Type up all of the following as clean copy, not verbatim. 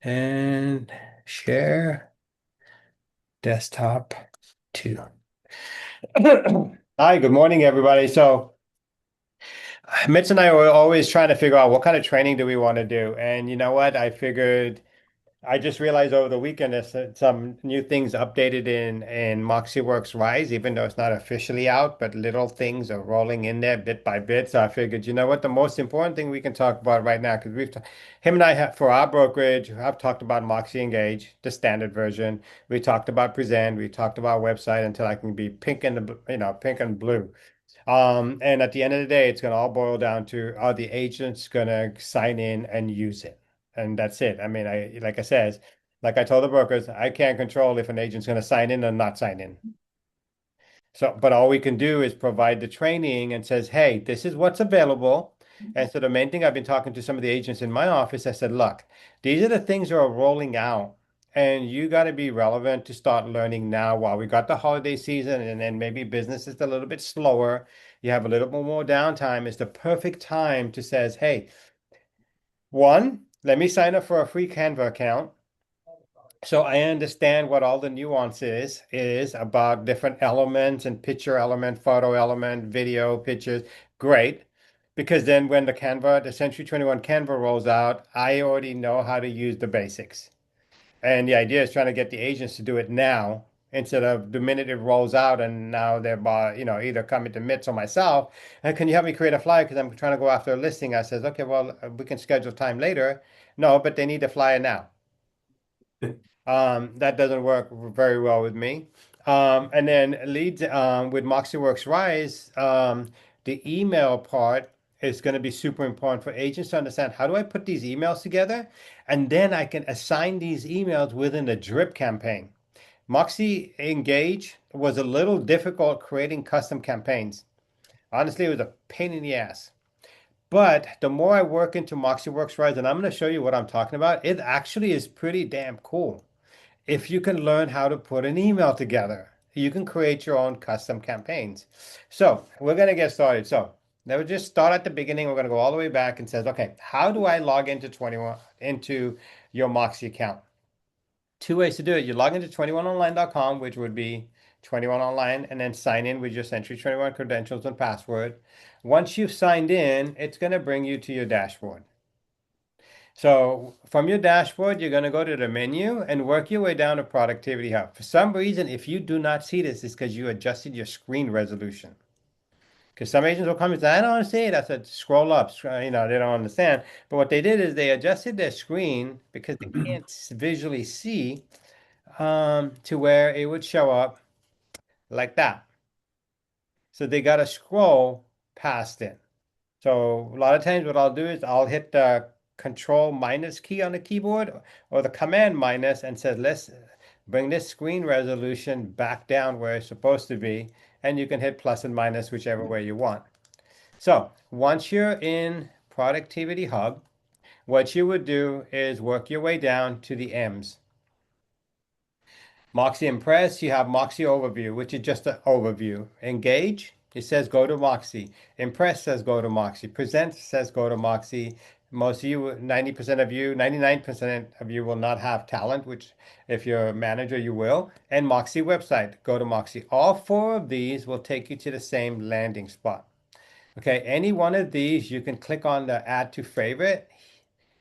And share desktop two. Hi, good morning, everybody. So, Mitch and I were always trying to figure out what kind of training do we want to do. And you know what? I just realized over the weekend there's some new things updated in Moxiworks RISE, even though it's not officially out, but little things are rolling in there bit by bit. So I figured, you know what, the most important thing we can talk about right now, because him and I have for our brokerage, I've talked about Moxie Engage, the standard version. We talked about Present, we talked about website until I can be pink and pink and blue. And at the end of the day, it's going to all boil down to are the agents going to sign in and use it? And that's it. I mean, like I told the brokers, I can't control if an agent's going to sign in or not sign in. So, but all we can do is provide the training and says, hey, this is what's available. And so the main thing I've been talking to some of the agents in my office, I said, look, these are the things that are rolling out. And you got to be relevant to start learning now while we got the holiday season and then maybe business is a little bit slower. You have a little bit more downtime. It's the perfect time to says, hey, one, let me sign up for a free Canva account. So I understand what all the nuances is about different elements and picture element, photo element, video, pictures. Great. Because then when the Century 21 Canva rolls out, I already know how to use the basics. And the idea is trying to get the agents to do it now instead of the minute it rolls out and now they're either coming to Mitch or myself. And can you help me create a flyer? Because I'm trying to go after a listing. I says, okay, well, we can schedule time later. No, but they need a flyer now. That doesn't work very well with me. And then leads with Moxiworks Rise, the email part is going to be super important for agents to understand how do I put these emails together? And then I can assign these emails within the drip campaign. Moxie Engage was a little difficult creating custom campaigns. Honestly, it was a pain in the ass. But the more I work into Moxiworks Rise, and I'm going to show you what I'm talking about, it actually is pretty damn cool. If you can learn how to put an email together, you can create your own custom campaigns. So we're going to get started. So let's just start at the beginning. We're going to go all the way back and says, okay, how do I log into 21 into your Moxie account? Two ways to do it. You log into 21online.com, which would be 21 online, and then sign in with your Century 21 credentials and password. Once you've signed in, it's going to bring you to your dashboard. So from your dashboard, you're going to go to the menu and work your way down to Productivity Hub. For some reason, if you do not see this, it's because you adjusted your screen resolution. Because some agents will come and say, I don't see it. I said, scroll up. They don't understand. But what they did is they adjusted their screen because they can't visually see to where it would show up like that. So they got to scroll past it. So a lot of times what I'll do is I'll hit the control minus key on the keyboard or the command minus and says, let's bring this screen resolution back down where it's supposed to be. And you can hit plus and minus whichever way you want. So once you're in Productivity Hub, what you would do is work your way down to the M's. Moxie Impress, you have Moxie Overview, which is just an overview. Engage, it says go to Moxie. Impress says go to Moxie. Present says go to Moxie. Most of you, 90% of you, 99% of you will not have talent, which if you're a manager, you will. And Moxie website, go to Moxie. All four of these will take you to the same landing spot. Okay, any one of these, you can click on the add to favorite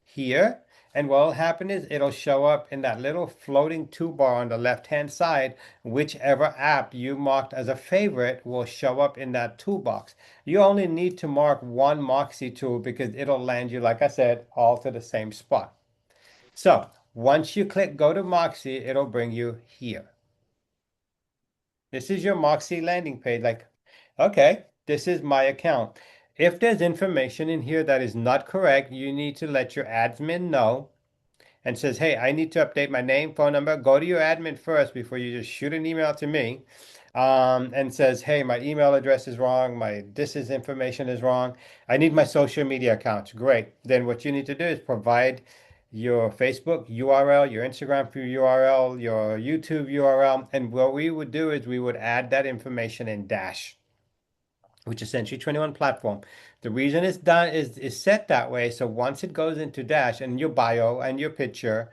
here. And what will happen is it'll show up in that little floating toolbar on the left-hand side. Whichever app you marked as a favorite will show up in that toolbox. You only need to mark one Moxie tool because it'll land you, like I said, all to the same spot. So once you click go to Moxie, it'll bring you here. This is your Moxie landing page. Like, okay, this is my account. If there's information in here that is not correct, you need to let your admin know and says, hey, I need to update my name, phone number. Go to your admin first before you just shoot an email to me and says, hey, my email address is wrong. This is information is wrong. I need my social media accounts. Great. Then what you need to do is provide your Facebook URL, your Instagram URL, your YouTube URL. And what we would do is we would add that information in Dash, which is Century 21 platform. The reason it's done is set that way. So once it goes into Dash and your bio and your picture,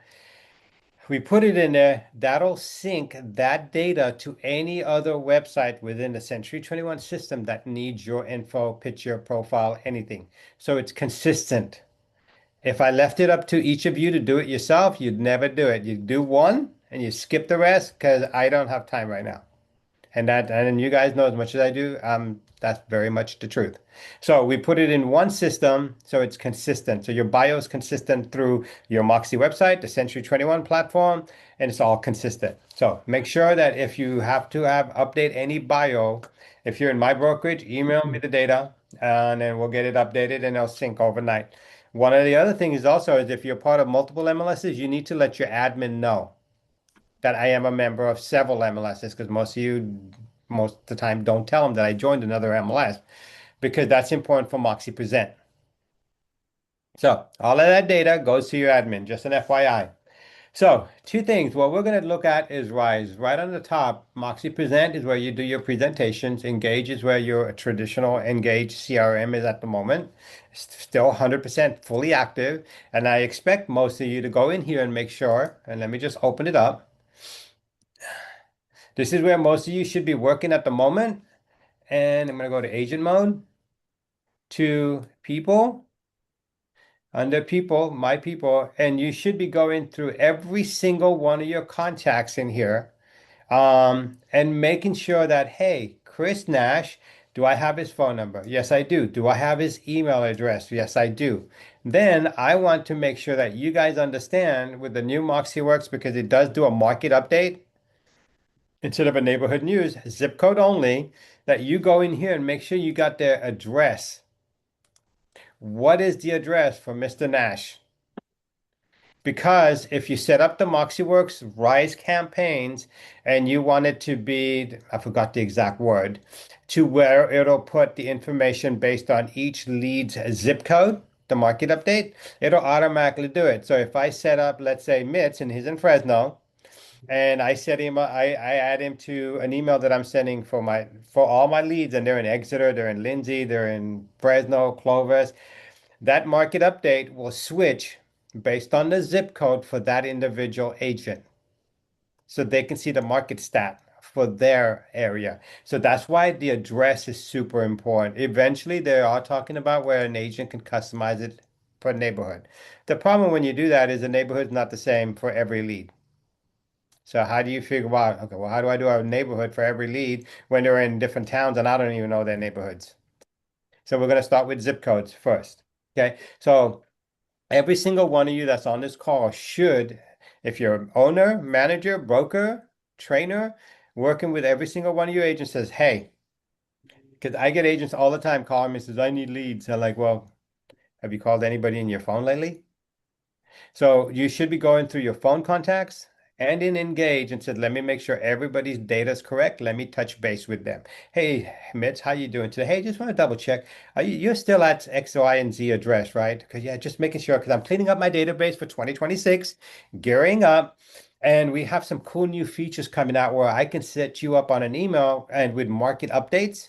we put it in there, that'll sync that data to any other website within the Century 21 system that needs your info, picture, profile, anything. So it's consistent. If I left it up to each of you to do it yourself, you'd never do it. You do one and you skip the rest because I don't have time right now. And you guys know as much as I do, that's very much the truth. So we put it in one system so it's consistent. So your bio is consistent through your Moxie website, the Century 21 platform, and it's all consistent. So make sure that if you have to have update any bio, if you're in my brokerage, email me the data and then we'll get it updated and it'll sync overnight. One of the other things also is if you're part of multiple MLSs, you need to let your admin know that I am a member of several MLSs because most of you, most of the time, don't tell them that I joined another MLS because that's important for Moxie Present. So all of that data goes to your admin, just an FYI. So two things. What we're going to look at is Rise. Right on the top, Moxie Present is where you do your presentations. Engage is where your traditional Engage CRM is at the moment. Still 100% fully active. And I expect most of you to go in here and make sure, and let me just open it up. This is where most of you should be working at the moment. And I'm going to go to agent mode, to people, under people, my people, and you should be going through every single one of your contacts in here and making sure that, hey, Chris Nash, do I have his phone number? Yes, I do. Do I have his email address? Yes, I do. Then I want to make sure that you guys understand with the new Moxiworks because it does do a market update instead of a neighborhood news, zip code only, that you go in here and make sure you got their address. What is the address for Mr. Nash? Because if you set up the Moxiworks RISE campaigns and you want it to be, I forgot the exact word, to where it'll put the information based on each lead's zip code, the market update, it'll automatically do it. So if I set up, let's say Mitch and he's in Fresno, and I set him I add him to an email that I'm sending for all my leads, and they're in Exeter, they're in Lindsay, they're in Fresno, Clovis. That market update will switch based on the zip code for that individual agent. So they can see the market stat for their area. So that's why the address is super important. Eventually, they are talking about where an agent can customize it per neighborhood. The problem when you do that is the neighborhood's not the same for every lead. So how do you figure out, okay, well, how do I do a neighborhood for every lead when they're in different towns and I don't even know their neighborhoods? So we're going to start with zip codes first. Okay. So every single one of you that's on this call should, if you're an owner, manager, broker, trainer, working with every single one of your agents says, hey, because I get agents all the time calling me, says, I need leads. I'm like, well, have you called anybody in your phone lately? So you should be going through your phone contacts and in Engage and said, let me make sure everybody's data is correct. Let me touch base with them. Hey, Mitch, how you doing today? Hey, just want to double check. You're still at X, Y, and Z address, right? Because yeah, just making sure because I'm cleaning up my database for 2026, gearing up. And we have some cool new features coming out where I can set you up on an email and with market updates.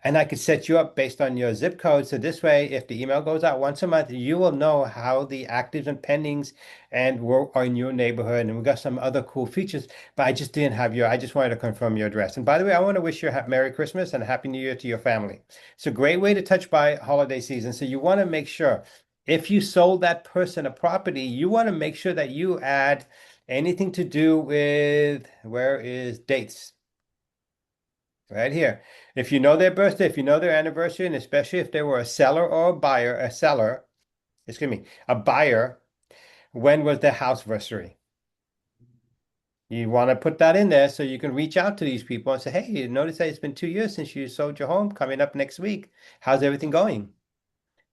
And I could set you up based on your zip code. So this way, if the email goes out once a month, you will know how the actives and pendings and are in your neighborhood. And we've got some other cool features, but I just didn't have I just wanted to confirm your address. And by the way, I want to wish you a Merry Christmas and a Happy New Year to your family. It's a great way to touch by holiday season. So you want to make sure if you sold that person a property, you want to make sure that you add anything to do with where is dates. Right here. If you know their birthday, if you know their anniversary, and especially if they were a seller or a buyer, when was their house anniversary? You want to put that in there so you can reach out to these people and say, hey, you notice that it's been 2 years since you sold your home coming up next week. How's everything going?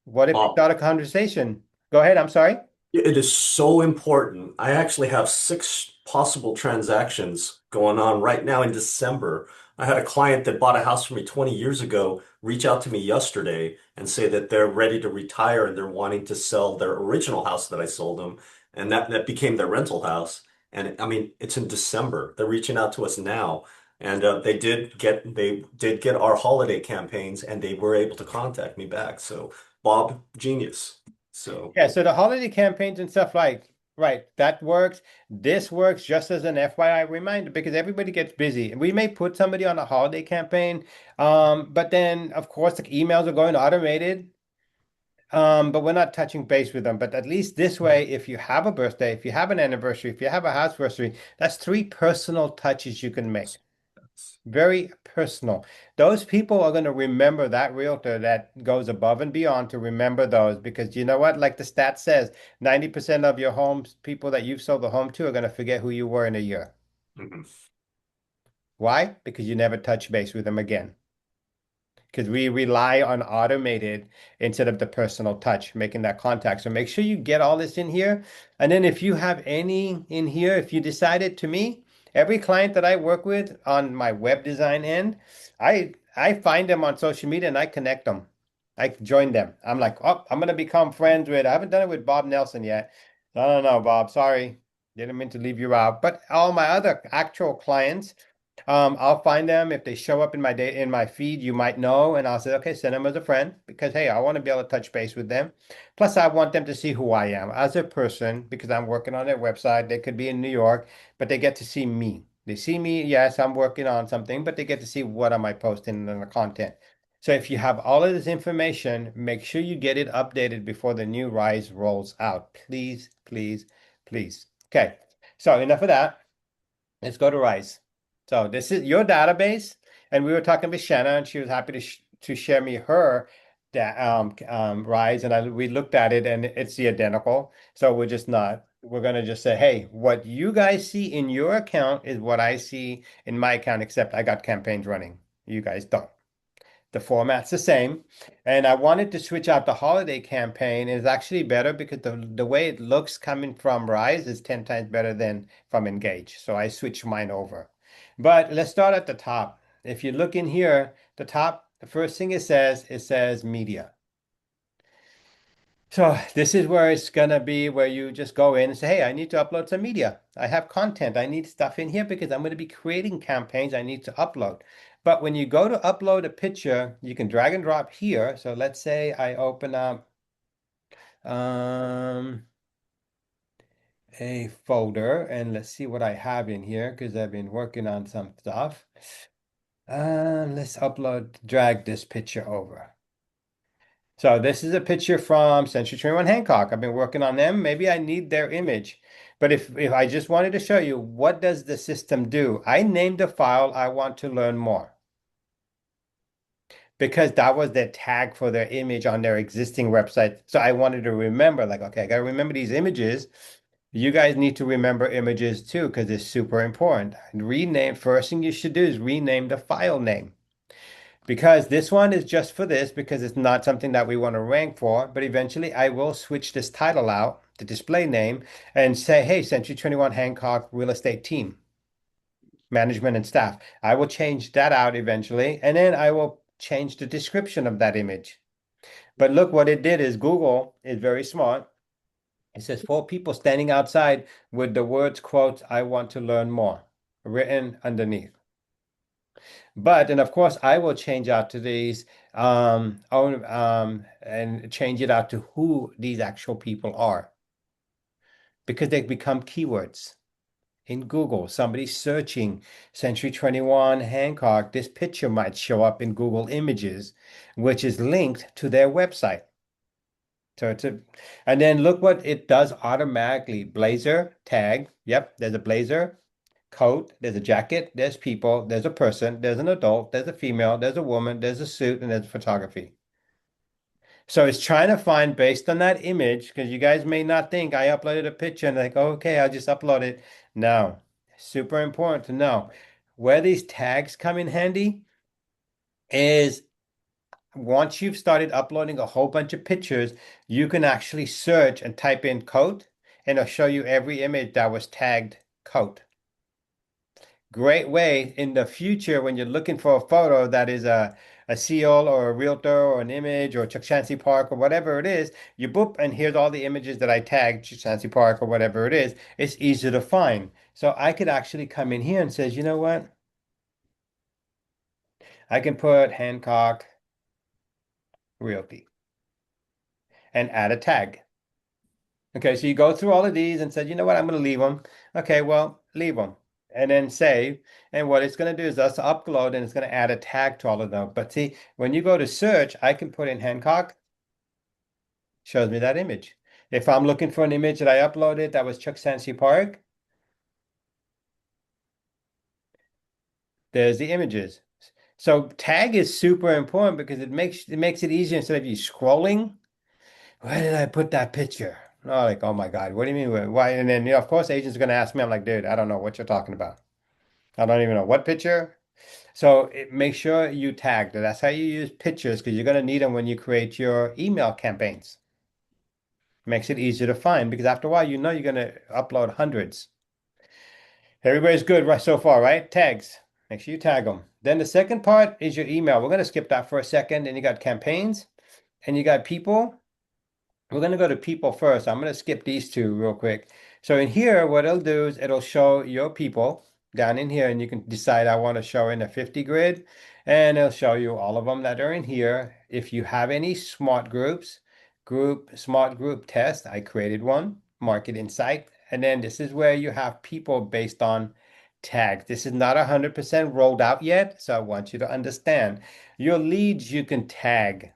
What if you Bob, start a conversation? Go ahead, I'm sorry. it is so important. I actually have six possible transactions going on right now in December. I had a client that bought a house from me 20 years ago reach out to me yesterday and say that they're ready to retire and they're wanting to sell their original house that I sold them. And that became their rental house. And I mean, it's in December. They're reaching out to us now. And they did get our holiday campaigns, and they were able to contact me back. So Bob, genius. So Yeah, so the holiday campaigns and stuff like, right, that works. This works just as an FYI reminder because everybody gets busy. And we may put somebody on a holiday campaign, but then of course the emails are going automated. But we're not touching base with them. But at least this way, if you have a birthday, if you have an anniversary, if you have a houseversary, that's three personal touches you can make. Very personal. Those people are going to remember that realtor that goes above and beyond to remember those because you know what? Like the stat says, 90% of your homes, people that you've sold the home to are going to forget who you were in a year. mhm. Why? Because you never touch base with them again. Because we rely on automated instead of the personal touch, making that contact. So make sure you get all this in here. And then if you have any in here, if you decided to me, every client that I work with on my web design end, I find them on social media and I connect them. I join them. I'm like, oh, I'm gonna become friends with. I haven't done it with Bob Nelson yet. I don't know, Bob. Sorry, didn't mean to leave you out. But all my other actual clients. I'll find them if they show up in my day in my feed, you might know, and I'll say, okay, send them as a friend because hey, I want to be able to touch base with them. Plus, I want them to see who I am as a person because I'm working on their website. They could be in New York, but they get to see me. They see me, yes, I'm working on something, but they get to see what am I posting in the content. So if you have all of this information, make sure you get it updated before the new Rise rolls out. Please, please, please. Okay, so enough of that. Let's go to Rise. So this is your database, and we were talking with Shanna, and she was happy to share me her Rise, and we looked at it, and it's the identical. So we're just not. We're gonna just say, hey, what you guys see in your account is what I see in my account, except I got campaigns running. You guys don't. The format's the same. And I wanted to switch out the holiday campaign. It's actually better because the way it looks coming from Rise is 10 times better than from Engage. So I switched mine over. But let's start at the top. If you look in here, the top, the first thing it says media. So this is where it's gonna be where you just go in and say, hey, I need to upload some media. I have content. I need stuff in here because I'm going to be creating campaigns I need to upload. But when you go to upload a picture, you can drag and drop here. So let's say I open up um, a folder and let's see what I have in here because I've been working on some stuff. Let's drag this picture over. So this is a picture from Century 21 Hancock. I've been working on them. Maybe I need their image. But if I just wanted to show you what does the system do, I named a file I want to learn more because that was their tag for their image on their existing website. So I wanted to remember, like, okay, I got to remember these images. You guys need to remember images too because it's super important. Rename, first thing you should do is rename the file name. Because this one is just for this because it's not something that we want to rank for, but eventually I will switch this title out, the display name, and say, hey, Century 21 Hancock Real Estate Team, Management and Staff. I will change that out eventually, and then I will change the description of that image. But look what it did is Google is very smart. It says four people standing outside with the words, quote, I want to learn more, written underneath. But and of course, I will change out to these and change it out to who these actual people are because they become keywords in Google. Somebody searching Century 21 Hancock, this picture might show up in Google Images, which is linked to their website. So and then look what it does automatically. Blazer tag. Yep, there's a blazer coat, there's a jacket, there's people, there's a person, there's an adult, there's a female, there's a woman, there's a suit, and there's photography. So it's trying to find based on that image, because you guys may not think I uploaded a picture and like, okay, I'll just upload it. No, super important to know. Where these tags come in handy is once you've started uploading a whole bunch of pictures, you can actually search and type in coat, and it'll show you every image that was tagged coat. Great way in the future when you're looking for a photo that is a seal or a realtor or an image or Chansey Park or whatever it is, you boop and here's all the images that I tagged Chansey Park or whatever it is. It's easy to find. So I could actually come in here and says, you know what? I can put Hancock Realty and add a tag. Okay, so you go through all of these and said, you know what, I'm going to leave them. Okay, well, leave them. And then save. And what it's going to do is just upload and it's going to add a tag to all of them. But see, when you go to search, I can put in Hancock, shows me that image. If I'm looking for an image that I uploaded that was Chuck Sansi Park, there's the images. So tag is super important because it makes it easier instead of you scrolling. Where did I put that picture? Oh, like, oh my God, what do you mean? Why? And then, of course, agents are going to ask me. I'm like, dude, I don't know what you're talking about. I don't even know what picture. So make sure you tag. That's how you use pictures because you're going to need them when you create your email campaigns. Makes it easier to find because after a while, you know you're going to upload hundreds. Everybody's good right so far, right? Tags. Make sure you tag them. Then the second part is your email. We're going to skip that for a second. And you got campaigns and you got people. We're going to go to people first. I'm going to skip these two real quick. So in here, what it'll do is it'll show your people down in here, and you can decide I want to show in a 50 grid, and it'll show you all of them that are in here. If you have any smart groups, smart group test, I created one, Market Insight, and then this is where you have people based on tags. This is not 100% rolled out yet, so I want you to understand. Your leads you can tag.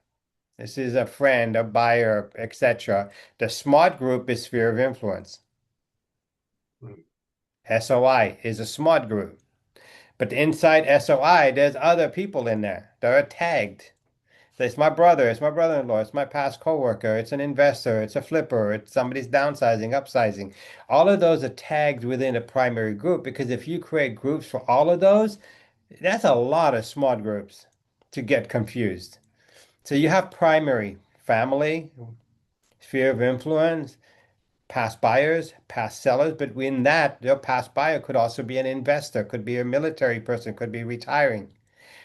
This is a friend, a buyer, etc. The smart group is sphere of influence. SOI is a smart group. But inside SOI, there's other people in there that are tagged. So it's my brother, it's my brother-in-law, it's my past coworker, it's an investor, it's a flipper, it's somebody's downsizing, upsizing. All of those are tagged within a primary group because if you create groups for all of those, that's a lot of smart groups to get confused. So you have primary, family, sphere of influence, past buyers, past sellers, but in that, your past buyer could also be an investor, could be a military person, could be retiring.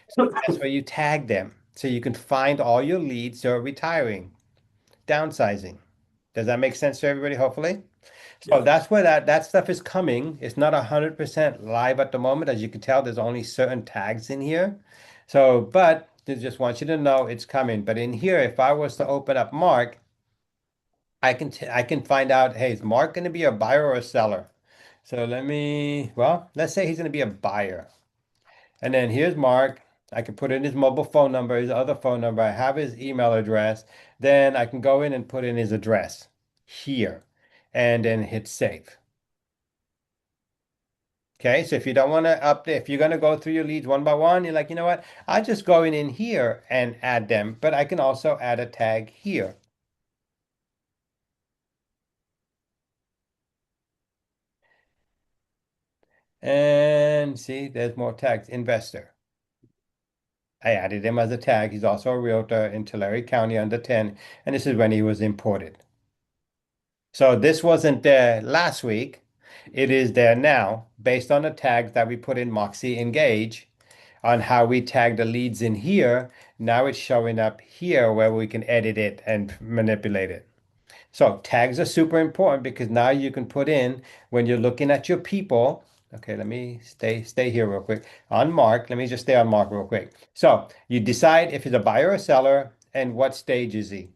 So that's where you tag them. So you can find all your leads that are retiring, downsizing. Does that make sense to everybody, hopefully? So Yeah. that's where that stuff is coming. It's not 100% live at the moment. As you can tell, there's only certain tags in here. So, but they just want you to know it's coming. But in here, if I was to open up Mark, I can find out, hey, is Mark going to be a buyer or a seller? So let's say he's going to be a buyer. And then here's Mark. I can put in his mobile phone number, his other phone number. I have his email address. Then I can go in and put in his address here and then hit save. Okay, so if you don't want to update, if you're going to go through your leads one by one, you're like, you know what? I just go in here and add them, but I can also add a tag here. And see, there's more tags. Investor. I added him as a tag. He's also a realtor in Tulare County under 10, and this is when he was imported. So this wasn't there last week. It is there now, based on the tags that we put in Moxie Engage on how we tag the leads in here. Now it's showing up here where we can edit it and manipulate it. So tags are super important because now you can put in when you're looking at your people. Okay, let me stay here real quick. On Mark, let me just stay on Mark real quick. So you decide if he's a buyer or seller and what stage is he.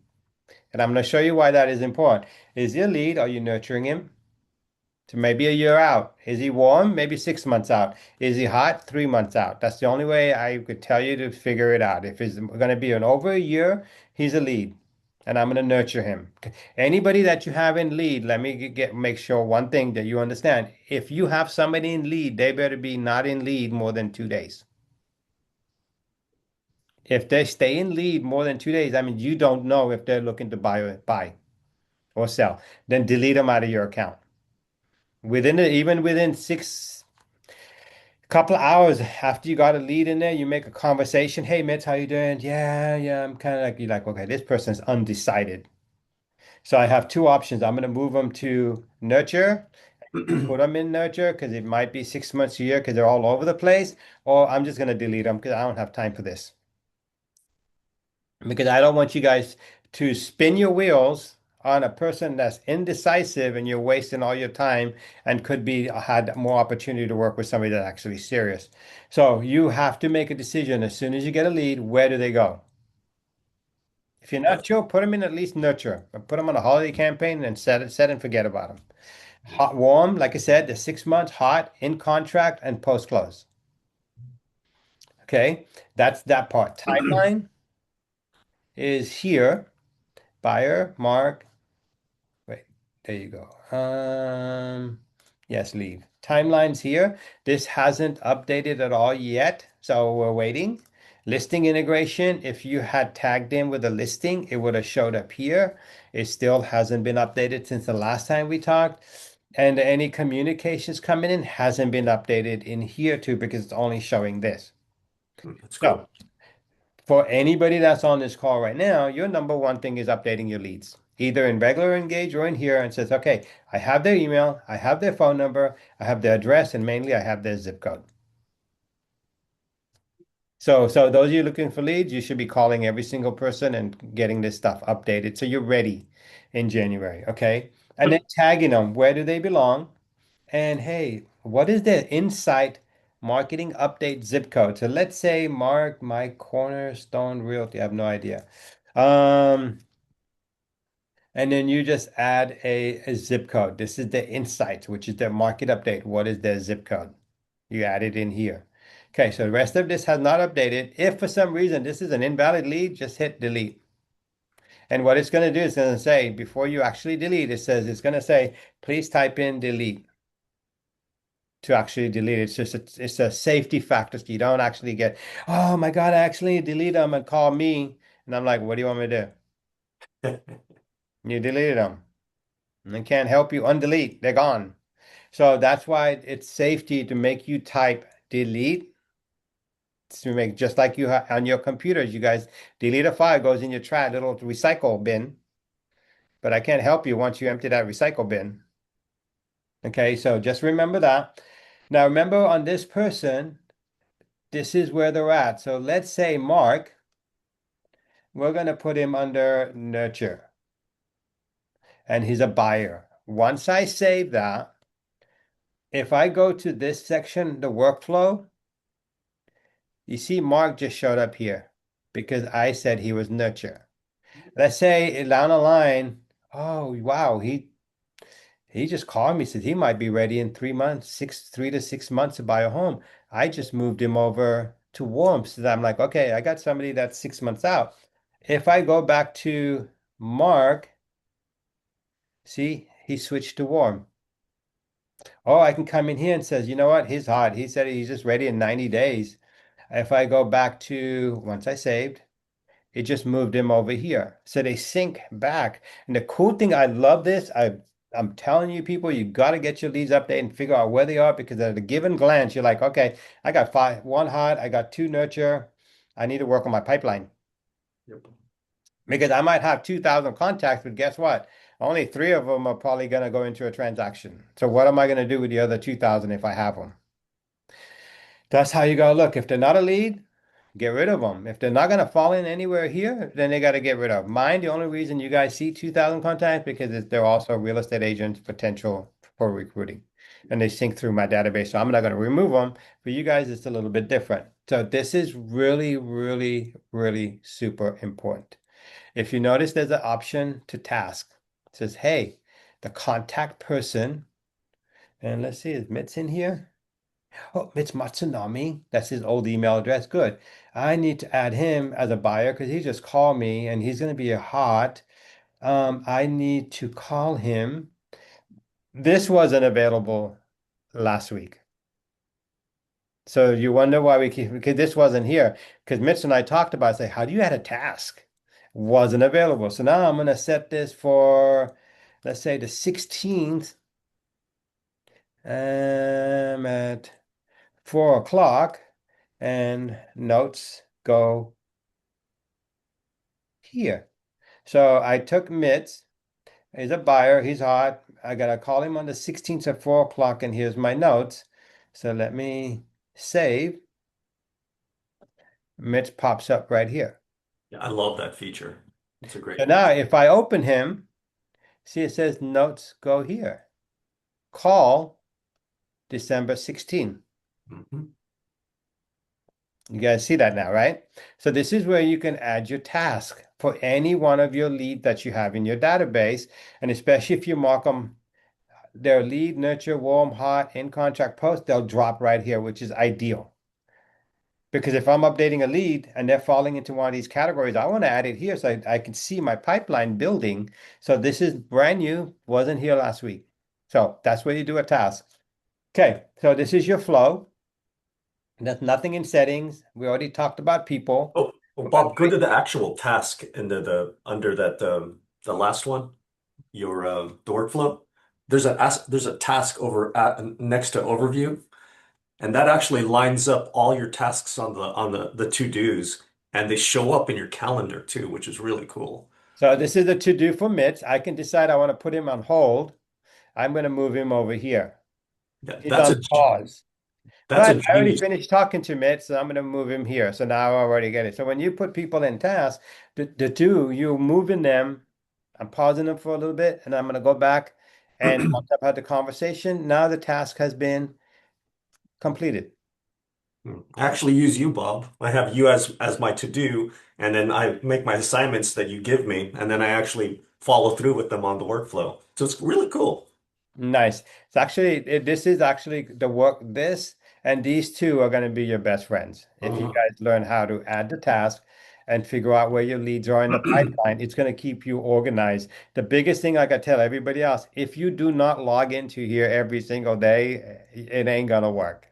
And I'm going to show you why that is important. Is he a lead? Are you nurturing him? To maybe a year out. Is he warm? Maybe 6 months out. Is he hot? 3 months out. That's the only way I could tell you to figure it out. If it's going to be an over a year, he's a lead, and I'm going to nurture him. Anybody that you have in lead, let me make sure one thing that you understand. If you have somebody in lead, they better be not in lead more than 2 days. If they stay in lead more than 2 days, I mean, you don't know if they're looking to buy or sell. Then delete them out of your account. Even within six couple of hours after you got a lead in there, you make a conversation. Hey, Mitch, how you doing? Yeah, I'm kind of like, you're like, okay, this person's undecided. So I have two options. I'm going to move them to nurture, put them in nurture because it might be 6 months a year because they're all over the place, or I'm just going to delete them because I don't have time for this. Because I don't want you guys to spin your wheels. on a person that's indecisive and you're wasting all your time and could be had more opportunity to work with somebody that's actually serious. So you have to make a decision as soon as you get a lead, where do they go? If you're not That's sure, put them in at least nurture. Put them on a holiday campaign and set and forget about them. Hot, warm, like I said, the 6 months, hot, in contract, and post close. Okay, that's that part. Timeline is here. Buyer, mark. Wait, there you go. Yes, leave. Timeline's here. This hasn't updated at all yet, so we're waiting. Listing integration, if you had tagged in with a listing, it would have showed up here. It still hasn't been updated since the last time we talked. And any communications coming in hasn't been updated in here too because it's only showing this. that's So cool. for anybody that's on this call right now, your number one thing is updating your leads, either in regular engage or in here and says, okay, I have their email, I have their phone number, I have their address, and mainly I have their zip code. So those of you looking for leads, you should be calling every single person and getting this stuff updated so you're ready in January, okay? And then tagging them, where do they belong? And hey, what is the Insight marketing update zip code? So let's say Mark, my cornerstone realty. I have no idea. Um, and then you just add a zip code. This is the Insight, which is the market update. What is the zip code? You add it in here. Okay, so the rest of this has not updated. If for some reason this is an invalid lead, just hit delete. And what it's going to do is going to say, before you actually delete, it says it's going to say, please type in delete to actually delete it. It's a safety factor so you don't actually get, oh my God, I actually delete them and call me. And I'm like, what do you want me to do? You deleted them. And they can't help you undelete. They're gone. So that's why it's safety to make you type delete to make just like you on your computers. You guys delete a file, goes in your trash, little recycle bin. But I can't help you once you empty that recycle bin. Okay, so just remember that. Now remember on this person, this is where they're at. So let's say Mark, we're going to put him under nurture and he's a buyer. Once I save that, if I go to this section, the workflow, you see Mark just showed up here because I said he was nurture. Let's say down the line, oh wow, he just called me, said he might be ready in 3 months, 3 to 6 months to buy a home. I just moved him over to warm. So I'm like, okay, I got somebody that's 6 months out. If I go back to Mark, see, he switched to warm. Oh, I can come in here and says, you know what? He's hot. He said he's just ready in 90 days. If I go back to once I saved, it just moved him over here. So they sync back. And the cool thing, I love this. I'm telling you, people, you got to get your leads updated and figure out where they are because at a given glance, you're like, okay, I got one hot, I got two nurture. I need to work on my pipeline Yep. because I might have 2,000 contacts, but guess what? Only three of them are probably going to go into a transaction. So what am I going to do with the other 2,000 if I have them? That's how you got to look. If they're not a lead, get rid of them. If they're not going to fall in anywhere here, then they got to get rid of. Mine, the only reason you guys see 2,000 contacts because they're also real estate agents potential for recruiting. And they sync through my database. So I'm not going to remove them. For you guys, it's a little bit different. So this is really, really, really super important. If you notice, there's an option to task. It says, hey, the contact person, and let's see, is Mitz in here? Oh, it's Matsunami. That's his old email address. Good. I need to add him as a buyer because he just called me and he's going to be a hot. I need to call him. This wasn't available last week. So you wonder why we keep, because this wasn't here. Because Mitch and I talked about, say, how do you add a task? Wasn't available. So now I'm going to set this for, let's say the 16th at 4 o'clock and notes go here. So I took Mitz. He's a buyer. He's hot. I gotta call him on the 16th at 4 o'clock, and here's my notes. So let me save. Mitch pops up right here. Yeah, I love that feature. It's a So great now feature. if I open him, See, it says notes go here. Call December 16th. Mhm. You guys see that now, right? So this is where you can add your task for any one of your lead that you have in your database. And especially if you mark them, their lead, nurture, warm, hot, in contract post, they'll drop right here, which is ideal. Because if I'm updating a lead and they're falling into one of these categories, I want to add it here so I can see my pipeline building. So this is brand new, wasn't here last week. So that's where you do a task. Okay, so this is your flow. There's nothing in settings. We already talked about people. Oh, Bob, go to the actual task in the under that the last one, your the workflow. There's a task over at next to overview, and that actually lines up all your tasks on the to-dos, and they show up in your calendar too, which is really cool. So this is a to-do for Mitch. I can decide I want to put him on hold. I'm going to move him over here. Yeah, He's on pause. that's a But I already genius. finished talking to Mitch, so I'm going to move him here. So now I already get it. So when you put people in tasks, the two, you're moving them. I'm pausing them for a little bit, and I'm going to go back. And once I've had the conversation, now the task has been completed. I actually use you, Bob. I have you as my to-do, and then I make my assignments that you give me, and then I actually follow through with them on the workflow. So it's really cool. Nice. It's actually, this is actually the work, this and these two are going to be your best friends. If you guys learn how to add the task and figure out where your leads are in the pipeline, it's going to keep you organized. The biggest thing, like I tell everybody else, if you do not log into here every single day, it ain't going to work.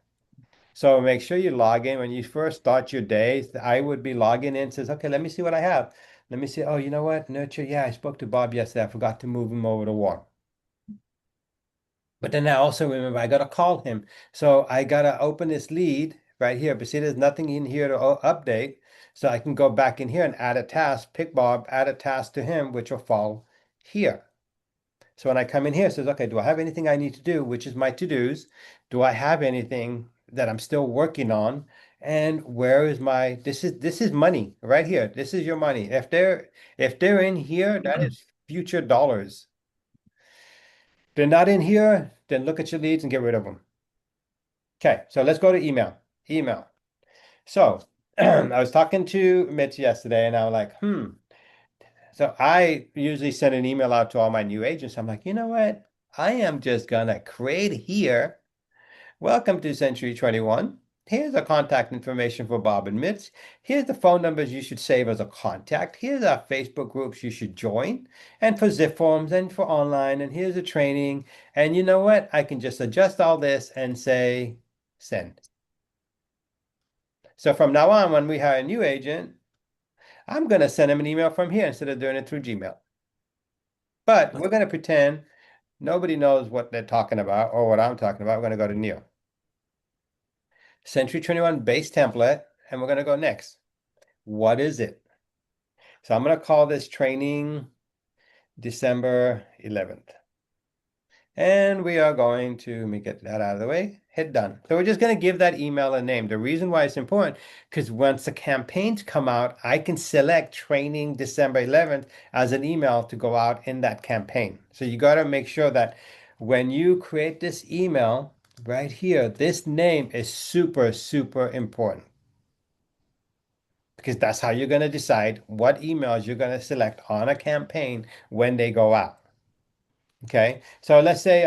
So make sure you log in when you first start your day. I would be logging in, says, okay, let me see what I have. Let me see. Oh, you know what? Nurture. Yeah, I spoke to Bob yesterday. I forgot to move him over to warm. But then I also remember I got to call him. So I got to open this lead right here. But see, there's nothing in here to update. So I can go back in here and add a task, pick Bob, add a task to him, which will fall here. So when I come in here, it says, okay, do I have anything I need to do, which is my to-dos? Do I have anything that I'm still working on? And where is my, this is money right here. This is your money. If they're in here, that is future dollars. They're not in here, then look at your leads and get rid of them. Okay, so let's go to email. Email. So I was talking to Mitch yesterday and I was like, So I usually send an email out to all my new agents. I'm like, you know what? I am just gonna create here. Welcome to Century 21. Here's the contact information for Bob and Mitch. Here's the phone numbers you should save as a contact. Here's our Facebook groups you should join. And for zip forms and for online. And here's the training. And you know what? I can just adjust all this and say send. So from now on, when we hire a new agent, I'm going to send them an email from here instead of doing it through Gmail. But we're going to pretend nobody knows what they're talking about or what I'm talking about. We're going to go to new. Century 21 base template, and we're going to go next. What is it? So I'm going to call this training December 11th. And we are going to, let me get that out of the way, hit done. So we're just going to give that email a name. The reason why it's important, because once the campaigns come out, I can select training December 11th as an email to go out in that campaign. So you got to make sure that when you create this email right here, this name is super, super important because that's how you're going to decide what emails you're going to select on a campaign when they go out. Okay. So let's say,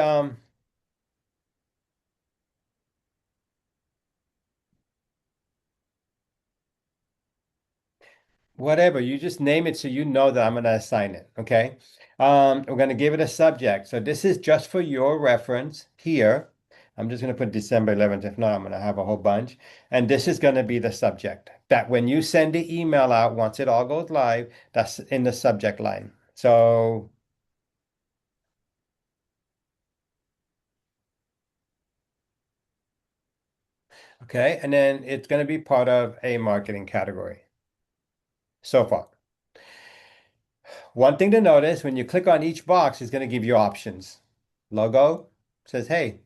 whatever, you just name it so you know that I'm going to assign it. Okay. We're going to give it a subject. So this is just for your reference here. I'm just going to put December 11th. If not, I'm going to have a whole bunch. And this is going to be the subject that when you send the email out, once it all goes live, that's in the subject line. So, okay. And then it's going to be part of a marketing category so far. One thing to notice when you click on each box, it's going to give you options. Logo says, hey,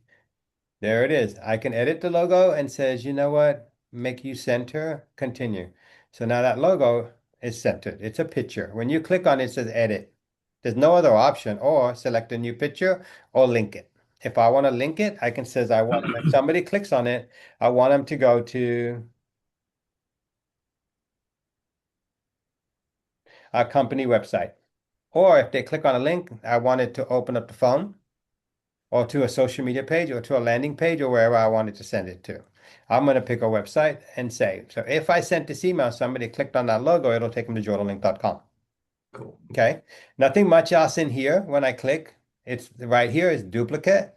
there it is. I can edit the logo and says, you know what? Make you center, continue. So now that logo is centered. It's a picture. When you click on it, it says edit. There's no other option. Or select a new picture or link it. If I want to link it, I can says I want when somebody clicks on it, I want them to go to our company website. Or if they click on a link, I want it to open up the phone or to a social media page or to a landing page or wherever I wanted to send it to. I'm going to pick a website and save. So if I sent this email, somebody clicked on that logo, it'll take them to jordanlink.com. Cool. Okay. Nothing much else in here. When I click, it's right here is duplicate.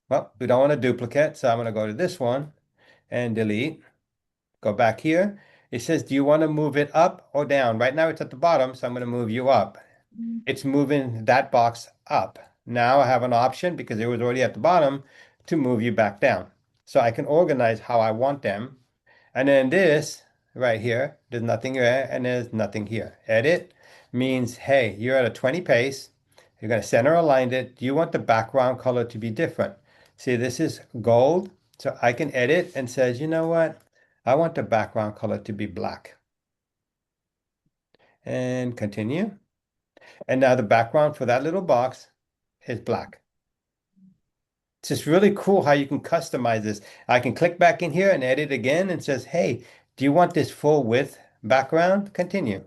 Well, we don't want a duplicate, so I'm going to go to this one and delete. Go back here. It says, do you want to move it up or down? Right now it's at the bottom, so I'm going to move you up. It's moving that box up. Now I have an option because it was already at the bottom to move you back down. So I can organize how I want them. And then this right here, there's nothing there and there's nothing here. Edit means, hey, you're at a 20 pace. You're going to center align it. Do you want the background color to be different? See, this is gold. So I can edit and says, you know what? I want the background color to be black. And continue. And now the background for that little box is black. It's just really cool how you can customize this. I can click back in here and edit again and says, hey, do you want this full width background? Continue.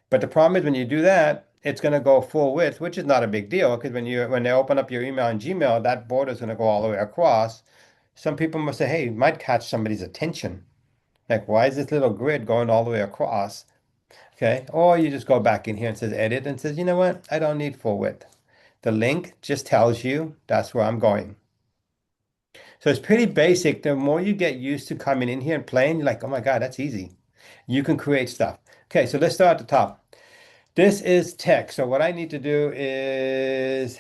But the problem is when you do that, it's going to go full width, which is not a big deal because when they open up your email in Gmail, that border is going to go all the way across. Some people must say, hey, it might catch somebody's attention. Like, why is this little grid going all the way across? Okay. Or you just go back in here and says edit and says, you know what? I don't need full width. The link just tells you that's where I'm going. So it's pretty basic. The more you get used to coming in here and playing, you're like, oh my God, that's easy. You can create stuff. Okay, so let's start at the top. This is text. So what I need to do is,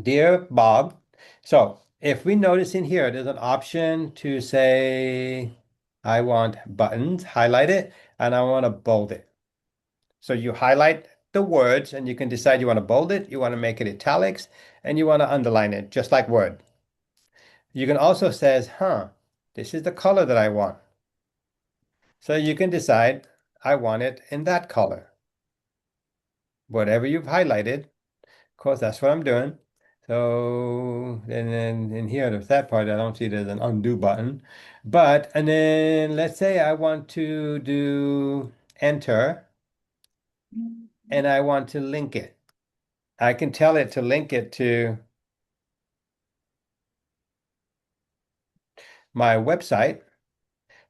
Dear Bob. So if we notice in here, there's an option to say, I want buttons, highlight it, and I want to bold it. So you highlight the words and you can decide you want to bold it, you want to make it italics, and you want to underline it, just like Word. You can also says, this is the color that I want. So you can decide, I want it in that color. Whatever you've highlighted, of course, that's what I'm doing. So, and then in here, there's that part, I don't see there's an undo button. And then let's say I want to do enter and I want to link it. I can tell it to link it to my website.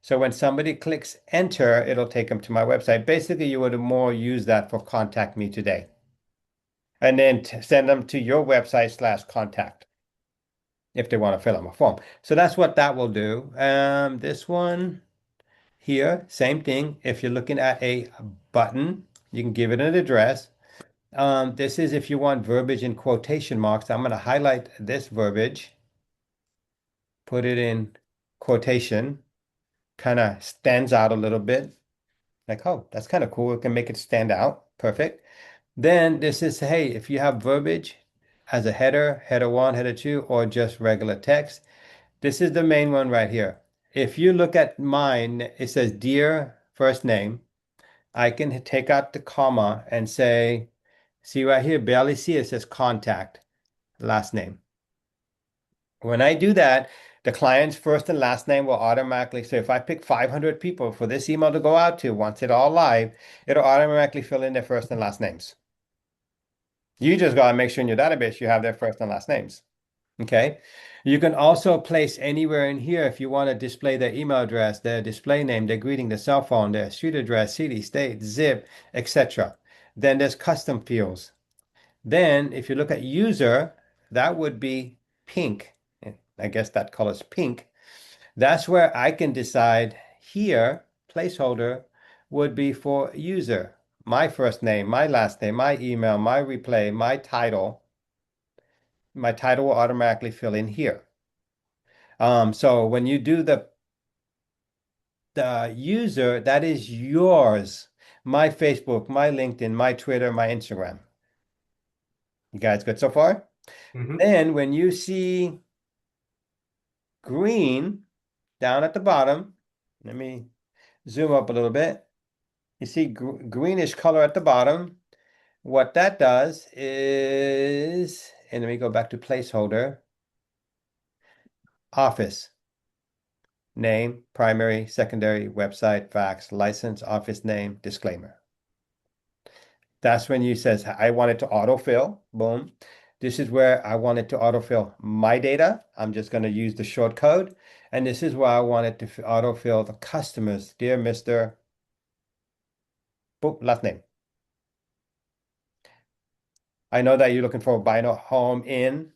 So when somebody clicks enter, it'll take them to my website. Basically, you would more use that for contact me today. And then send them to your website/contact if they want to fill out a form. So that's what that will do. This one here, same thing. If you're looking at a button, you can give it an address. This is if you want verbiage in quotation marks. I'm going to highlight this verbiage, put it in quotation, kind of stands out a little bit. Like, oh, that's kind of cool. It can make it stand out. Perfect. Then this is, hey, if you have verbiage as a header, header one, header two, or just regular text, this is the main one right here. If you look at mine, it says dear first name. I can take out the comma and say, see right here, barely see it says contact, last name. When I do that, the client's first and last name will automatically, so if I pick 500 people for this email to go out to, once it's all live, it'll automatically fill in their first and last names. You just got to make sure in your database you have their first and last names. Okay. You can also place anywhere in here if you want to display their email address, their display name, their greeting, their cell phone, their street address, city, state, zip, etc. Then there's custom fields. Then if you look at user, that would be pink. I guess that color's pink. That's where I can decide here, placeholder would be for user. My first name, my last name, my email, my replay, my title. My title will automatically fill in here. So when you do the user, that is yours. My Facebook, my LinkedIn, my Twitter, my Instagram. You guys good so far? Hmm. Then when you see green down at the bottom, let me zoom up a little bit. You see greenish color at the bottom. What that does is, and let me go back to placeholder, office, name, primary, secondary, website, fax, license, office name, disclaimer. That's when you says, I want it to autofill, boom. This is where I want it to autofill my data. I'm just going to use the short code. And this is where I want it to autofill the customers. Dear Mr. Boop, last name. I know that you're looking for a buy a home in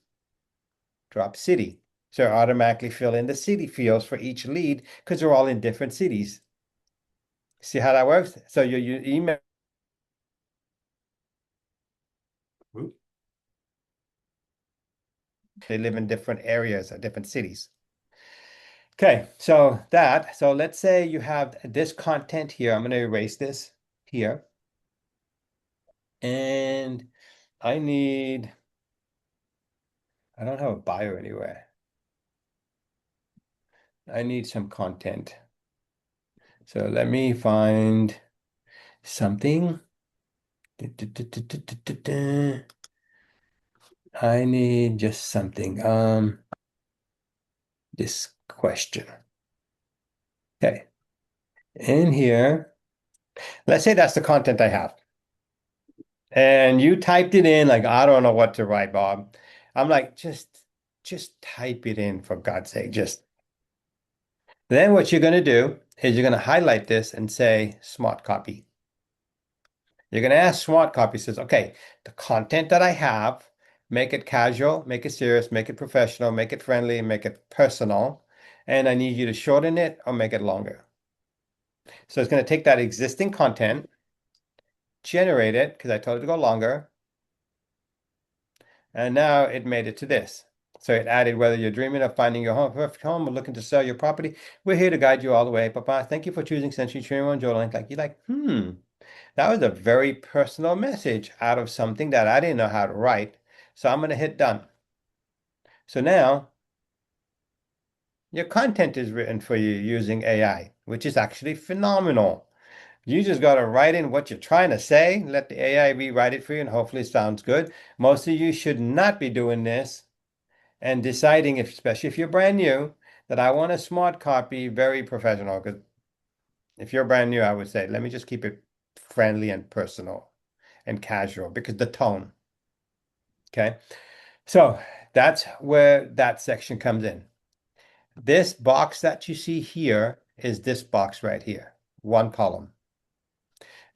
drop city. So automatically fill in the city fields for each lead because they're all in different cities. See how that works? So you email, Oop. they live in different areas or different cities. Okay, so let's say you have this content here. I'm going to erase this here. And I need, I don't have a bio anywhere. I need some content. So let me find something. I need just something. This question. Okay. In here, let's say that's the content I have. And you typed it in like, I don't know what to write, Bob. I'm like, just type it in for God's sake. Just then what you're going to do is you're going to highlight this and say smart copy. You're going to ask smart copy says, okay, the content that I have, make it casual, make it serious, make it professional, make it friendly, make it personal. And I need you to shorten it or make it longer. So it's going to take that existing content, generate it because I told it to go longer. And now it made it to this. So it added whether you're dreaming of finding your perfect home or looking to sell your property, we're here to guide you all the way. Papa, thank you for choosing Century 21 Joe. Like you're like, that was a very personal message out of something that I didn't know how to write. So I'm gonna hit done. So now your content is written for you using AI, which is actually phenomenal. You just got to write in what you're trying to say, let the AI rewrite it for you, and hopefully it sounds good. Most of you should not be doing this and deciding, if, especially if you're brand new, that I want a smart copy, very professional. Because if you're brand new, I would say, let me just keep it friendly and personal and casual because the tone. Okay. So that's where that section comes in. This box that you see here is this box right here, one column.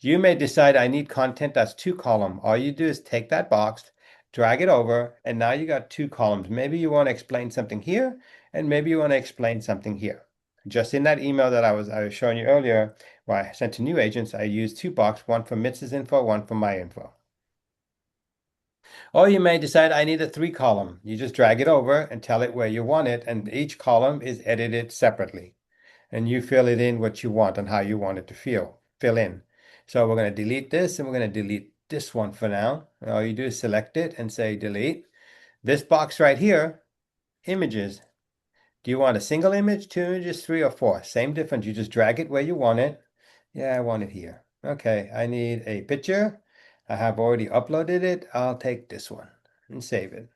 You may decide I need content that's two column. All you do is take that box, drag it over, and now you got two columns. Maybe you want to explain something here, and maybe you want to explain something here. Just in that email that I was showing you earlier, where I sent to new agents, I used two boxes, one for Mitz's info, one for my info. Or you may decide I need a three column. You just drag it over and tell it where you want it, and each column is edited separately. And you fill it in what you want and how you want it to fill in. So we're going to delete this and we're going to delete this one for now. All you do is select it and say delete. This box right here, images. Do you want a single image, two images, three or four? Same difference. You just drag it where you want it. Yeah, I want it here. Okay, I need a picture. I have already uploaded it. I'll take this one and save it.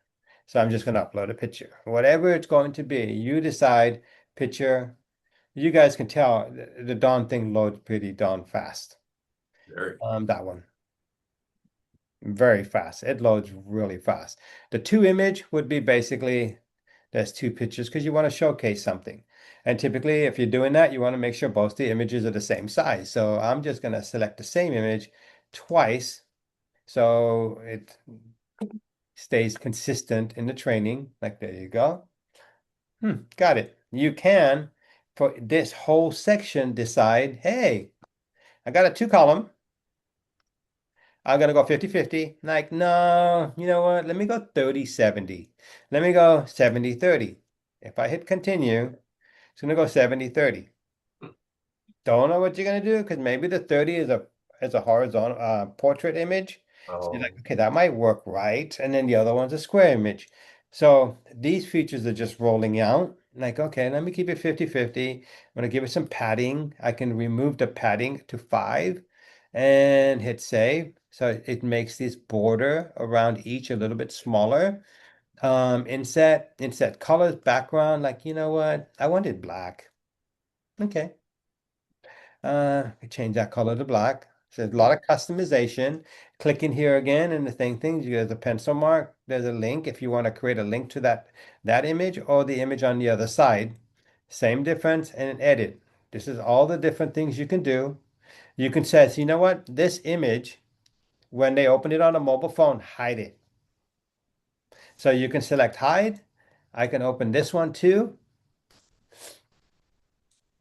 So I'm just going to upload a picture. Whatever it's going to be, you decide picture. You guys can tell the darn thing loads pretty darn fast. Very. That one, very fast. It loads really fast. The two image would be basically there's two pictures because you want to showcase something. And typically, if you're doing that, you want to make sure both the images are the same size. So I'm just going to select the same image twice so it stays consistent in the training. Like there you go. Got it. You can, for this whole section, decide, hey, I got a two column. I'm gonna go 50-50. Like, no, you know what? Let me go 30-70. Let me go 70-30. If I hit continue, it's gonna go 70-30. Don't know what you're gonna do because maybe the 30 is a horizontal portrait image. So you're like, Oh, okay, that might work right. And then the other one's a square image. So these features are just rolling out. Like, okay, let me keep it 50-50. I'm gonna give it some padding. I can remove the padding to 5 and hit save. So it makes this border around each a little bit smaller. Inset colors, background, like, you know what? I wanted black. Okay. We change that color to black. So there's a lot of customization. Click in here again, and the same thing. There's a pencil mark. There's a link if you want to create a link to that image or the image on the other side. Same difference, and an edit. This is all the different things you can do. You can say, so you know what? This image, when they open it on a mobile phone, hide it. So you can select hide. I can open this one too.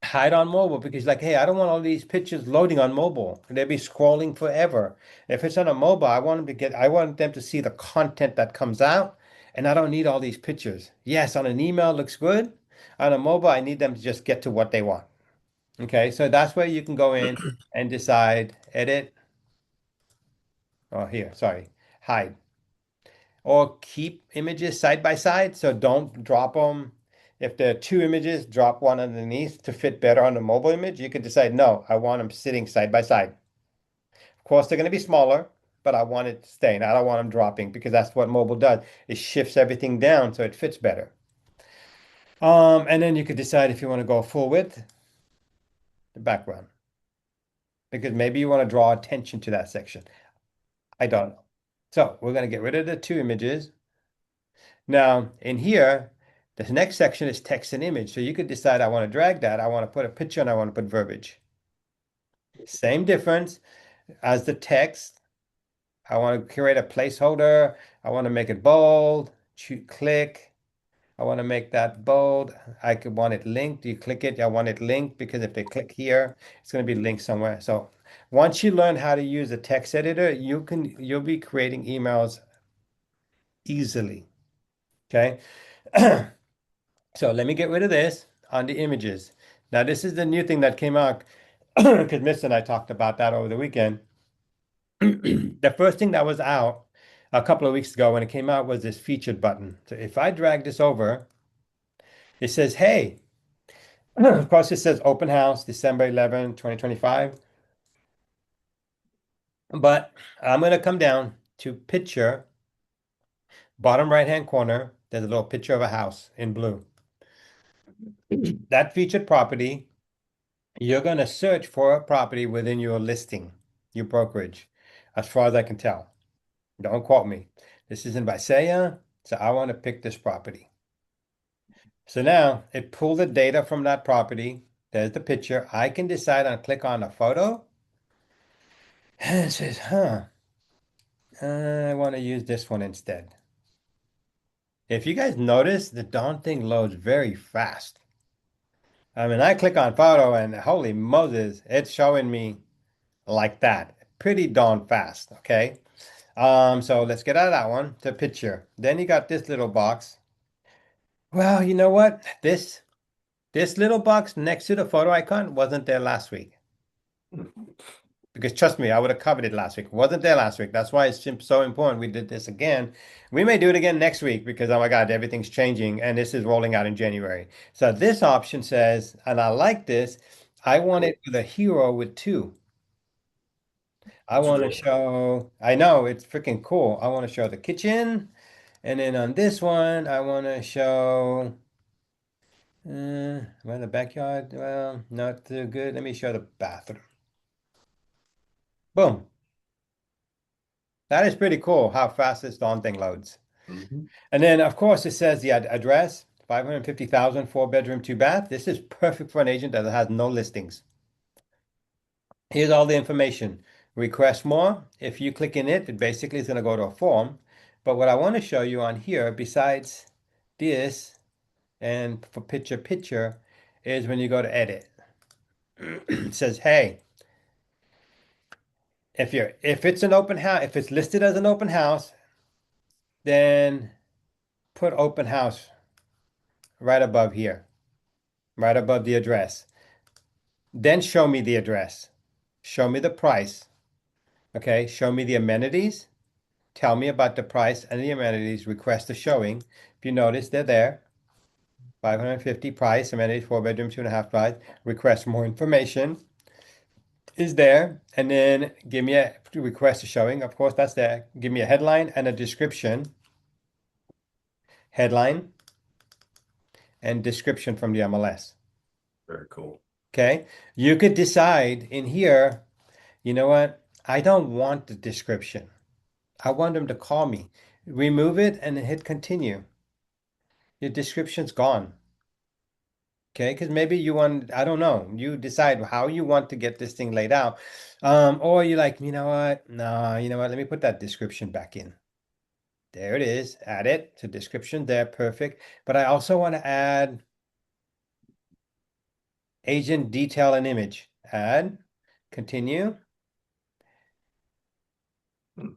Hide on mobile because like, hey, I don't want all these pictures loading on mobile. They'll be scrolling forever. If it's on a mobile, I want them to see the content that comes out, and I don't need all these pictures. Yes, on an email it looks good. On a mobile, I need them to just get to what they want. Okay, so that's where you can go in and decide, edit, oh here, sorry, hide. Or keep images side by side. So don't drop them. If there are two images, drop one underneath to fit better on the mobile image. You can decide, no, I want them sitting side by side. Of course, they're going to be smaller, but I want it staying. I don't want them dropping because that's what mobile does. It shifts everything down so it fits better. And then you could decide if you want to go full width, the background, because maybe you want to draw attention to that section. I don't know. So we're going to get rid of the two images. Now, in here, this next section is text and image. So you could decide I want to drag that, I want to put a picture, and I want to put verbiage. Same difference as the text. I want to create a placeholder. I want to make it bold. Click. I want to make that bold. I could want it linked. You click it. I want it linked because if they click here, it's going to be linked somewhere. So once you learn how to use a text editor, you'll be creating emails easily. Okay. So let me get rid of this on the images. Now, this is the new thing that came out because Miss and I talked about that over the weekend. The first thing that was out a couple of weeks ago when it came out was this featured button. So if I drag this over, it says, hey, of course, it says open house December 11, 2025. But I'm going to come down to picture, bottom right-hand corner. There's a little picture of a house in blue. That featured property. You're going to search for a property within your listing, your brokerage, as far as I can tell. Don't quote me. This is in Visalia, so I want to pick this property. So now it pulled the data from that property. There's the picture. I can decide on click on a photo. And it says, I want to use this one instead. If you guys notice, the darn thing loads very fast. I mean, I click on photo and holy Moses, it's showing me like that. Pretty darn fast, okay? So let's get out of that one to picture. Then you got this little box. Well, you know what? This little box next to the photo icon wasn't there last week. Because trust me, I would have covered it last week. It wasn't there last week. That's why it's so important we did this again. We may do it again next week because oh my God, everything's changing and this is rolling out in January. So this option says, and I like this, I want it with a hero with two. I It's want to really show, I know it's freaking cool. I want to show the kitchen. And then on this one, I want to show, well, the backyard, well, not too good. Let me show the bathroom. Boom. That is pretty cool how fast this darn thing loads. Mhm. And then, of course, it says the address, 550,000, four-bedroom, two bath. This is perfect for an agent that has no listings. Here's all the information. Request more. If you click in it, it basically is going to go to a form. But what I want to show you on here, besides this and for picture, is when you go to edit. It says, hey, if it's an open house, if it's listed as an open house, then put open house right above here, right above the address. Then show me the address. Show me the price. Okay, show me the amenities. Tell me about the price and the amenities. Request a showing. If you notice, they're there. 550 price, amenities, four bedroom, two and a half bath. Request more information. is there, and then give me a request a showing. Of course, that's there. Give me a headline and a description. Headline and description from the MLS. Very cool. Okay. You could decide in here, you know what? I don't want the description. I want them to call me. Remove it and then hit continue. Your description's gone. Okay, because maybe you want, I don't know, you decide how you want to get this thing laid out. Or you're like, you know what? No, you know what? Let me put that description back in. There it is. Add it. So description there, perfect. But I also want to add agent detail and image. Add, continue, Hmm.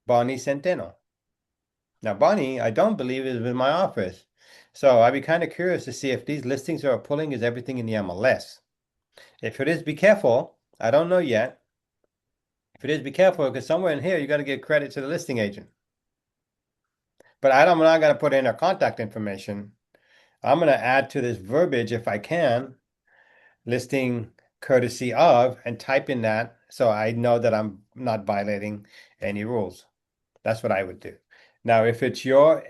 Bonnie Centeno. Now, Bonnie, I don't believe is in my office. So I'd be kind of curious to see if these listings are pulling is everything in the MLS. If it is, be careful. I don't know yet. If it is, be careful because somewhere in here you got to give credit to the listing agent. But I'm not going to put in her contact information. I'm going to add to this verbiage if I can, listing courtesy of, and type in that so I know that I'm not violating any rules. That's what I would do. Now, if it's your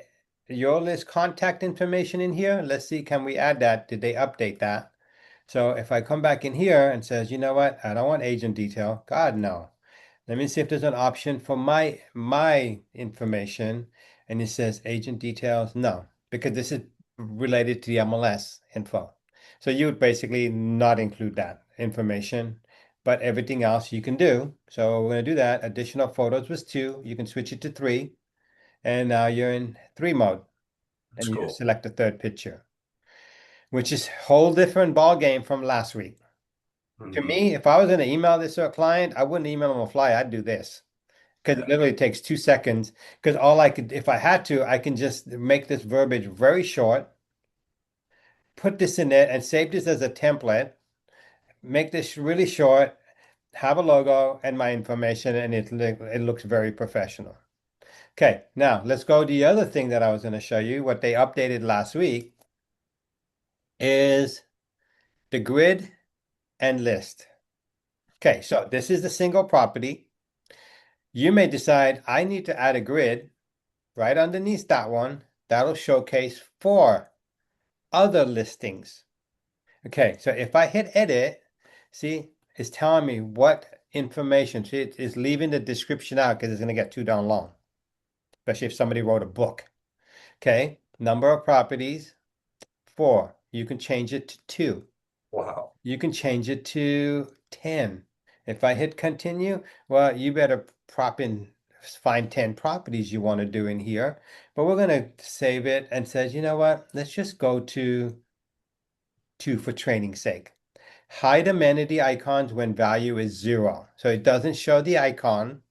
list contact information in here, let's see, can we add that? Did they update that? So if I come back in here and says, you know what, I don't want agent detail. God, no. Let me see if there's an option for my information. And it says agent details. No, because this is related to the MLS info. So you would basically not include that information, but everything else you can do. So we're going to do that. Additional photos was two. You can switch it to three. And now you're in three mode. That's And you cool. select the third picture, which is whole different ball game from last week. To Hmm. me, if I was going to email this to a client, I wouldn't email them a fly. I'd do this because it Yeah. literally takes 2 seconds. Because all I could, if I had to, I can just make this verbiage very short, put this in it, and save this as a template. Make this really short, have a logo and my information, and it looks very professional. Okay, now let's go to the other thing that I was going to show you. What they updated last week is the grid and list. Okay, so this is the single property. You may decide I need to add a grid right underneath that one. That'll showcase four other listings. Okay, so if I hit edit, see, it's telling me what information. See, it is leaving the description out because it's going to get too darn long, especially if somebody wrote a book. Okay, number of properties, four. You can change it to two. Wow. You can change it to 10. If I hit continue, well, you better find 10 properties you want to do in here. But we're going to save it and says, you know what? Let's just go to two for training's sake. Hide amenity icons when value is 0. So it doesn't show the icon,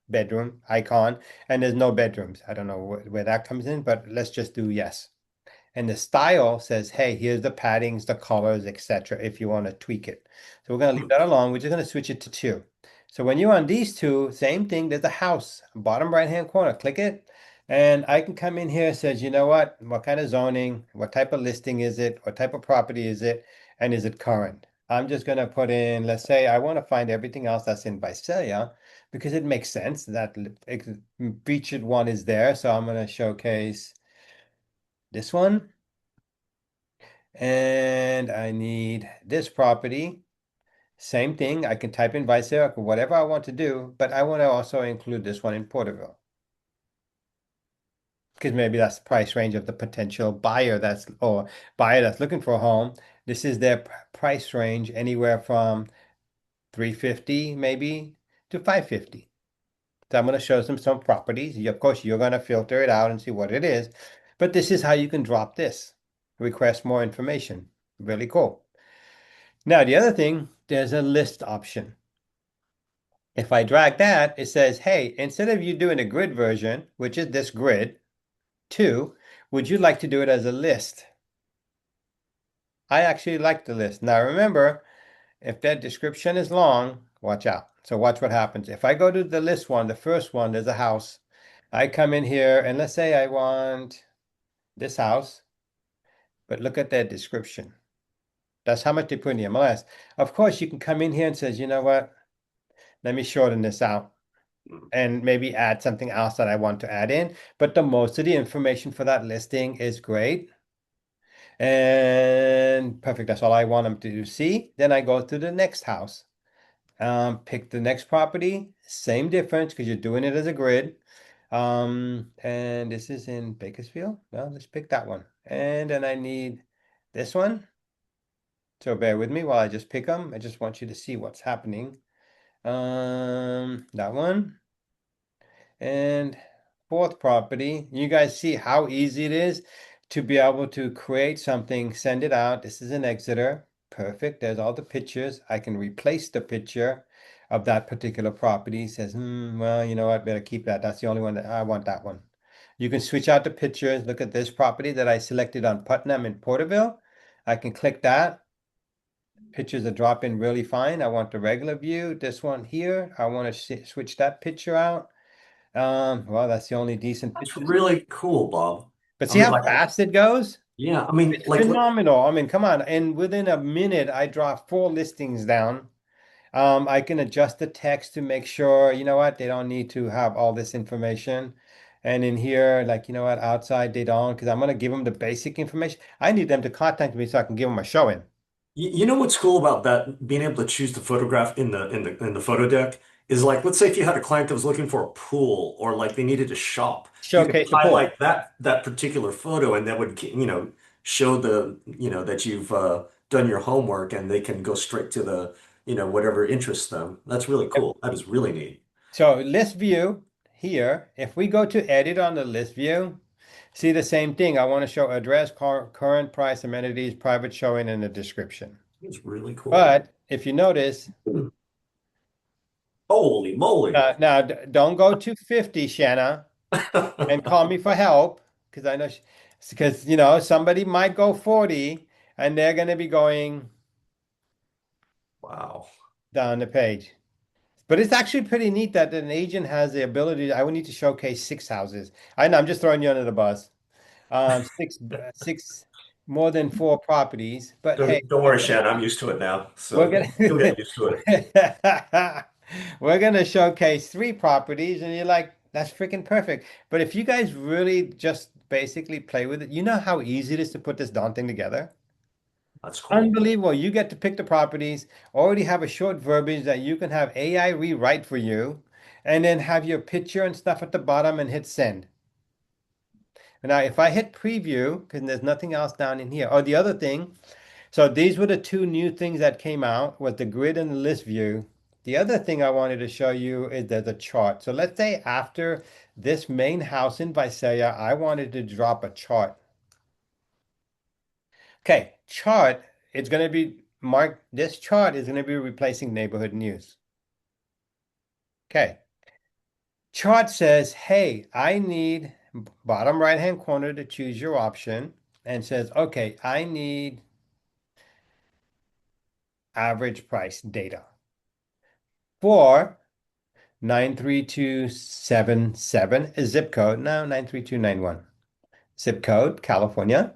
bedroom icon, and there's no bedrooms. I don't know where that comes in, but let's just do yes. And the style says, hey, here's the paddings, the colors, etc. if you want to tweak it. So we're going to leave Hmm. that alone. We're just going to switch it to two. So when you're on these two, same thing, there's a house, bottom right-hand corner, click it. And I can come in here, it says, you know what kind of zoning, what type of listing is it, what type of property is it, and is it current? I'm just going to put in, let's say I want to find everything else that's in Visalia because it makes sense that featured one is there. So I'm going to showcase this one. And I need this property. Same thing. I can type in Visalia, whatever I want to do, but I want to also include this one in Porterville because maybe that's the price range of the potential buyer that's looking for a home. This is their price range anywhere from 350 maybe to 550. So I'm going to show them some properties. Of course, you're going to filter it out and see what it is, but this is how you can drop this. Request more information. Really cool. Now, the other thing, there's a list option. If I drag that, it says, hey, instead of you doing a grid version, which is this grid, two, would you like to do it as a list? I actually like the list. Now, remember, if that description is long, watch out. So watch what happens. If I go to the list one, the first one, there's a house. I come in here and let's say I want this house, but look at that description. That's how much they put in the MLS. Of course, you can come in here and says, you know what? Let me shorten this out and maybe add something else that I want to add in. But the most of the information for that listing is great. And perfect. That's all I want them to see. Then I go to the next house. Pick the next property. Same difference because you're doing it as a grid. And this is in Bakersfield. Well, let's pick that one. And then I need this one. So bear with me while I just pick them. I just want you to see what's happening. That one. And fourth property, you guys see how easy it is to be able to create something, send it out. This is an Exeter. Perfect. There's all the pictures. I can replace the picture of that particular property. Says, well, you know what? Better keep that. That's the only one that I want that one. You can switch out the pictures. Look at this property that I selected on Putnam in Porterville. I can click that. Pictures are dropping really fine. I want the regular view. This one here, I want to switch that picture out. Well, that's the only decent That's picture. really cool, Bob. But I see mean, how like, fast it goes? yeah, I mean, It's like, phenomenal. I mean, come on. And within a minute, I drop four listings down. I can adjust the text to make sure, you know what, they don't need to have all this information. And in here, like, you know what, outside they don't, because I'm going to give them the basic information. I need them to contact me so I can give them a showing. you know what's cool about that, being able to choose the photograph in the photo deck is like, let's say if you had a client that was looking for a pool or like they needed to shop, you could Showcase the pool. highlight that particular photo and that would, show that you've done your homework and they can go straight to the, whatever interests them. That's really cool. That is really neat. So list view here, if we go to edit on the list view, see the same thing. I want to show address, current price, amenities, private showing, and a description. It's really cool. But if you notice, Holy moly. now don't go to 50, Shanna, and call me for help because I know, because somebody might go 40 and they're going to be going Wow. down the page. But it's actually pretty neat that an agent has the ability. I would need to showcase six houses. I know I'm just throwing you under the bus. Six more than four properties. But hey, Don't worry, Shan. I'm used to it now. we're So you'll gonna get used to it. we're gonna showcase three properties, and you're like, that's freaking perfect. But if you guys really just basically play with it, you know how easy it is to put this daunting together. That's cool. Unbelievable. You get to pick the properties, already have a short verbiage that you can have AI rewrite for you, and then have your picture and stuff at the bottom and hit send. Now, if I hit preview, because there's nothing else down in here. Oh, the other thing, so these were the two new things that came out was the grid and the list view. The other thing I wanted to show you is there's a chart. So let's say after this main house in Visalia, I wanted to drop a chart. Okay, chart, it's going to be marked, this chart is going to be replacing neighborhood news. Okay, chart says, hey, I need bottom right hand corner to choose your option and says, okay, I need average price data for 93277 is zip code. No, 93291. Zip code, California.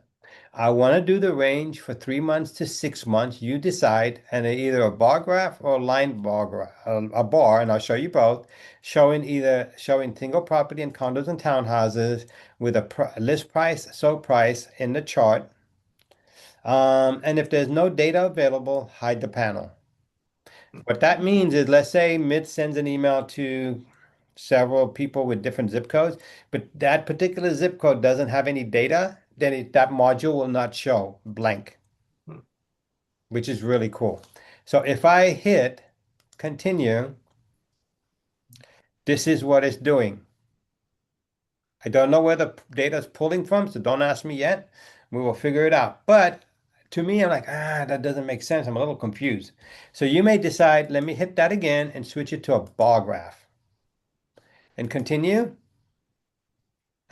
I want to do the range for 3 months to 6 months. You decide, and either a bar graph or a line bar graph, a bar, and I'll show you both, showing single property and condos and townhouses with a list price, sold price in the chart. And if there's no data available, hide the panel. What that means is, let's say Mid sends an email to several people with different zip codes, but that particular zip code doesn't have any data, then that module will not show blank, which is really cool. So if I hit continue, this is what it's doing. I don't know where the data is pulling from, so don't ask me yet. We will figure it out. But to me, I'm like, that doesn't make sense. I'm a little confused. So you may decide, let me hit that again and switch it to a bar graph and continue.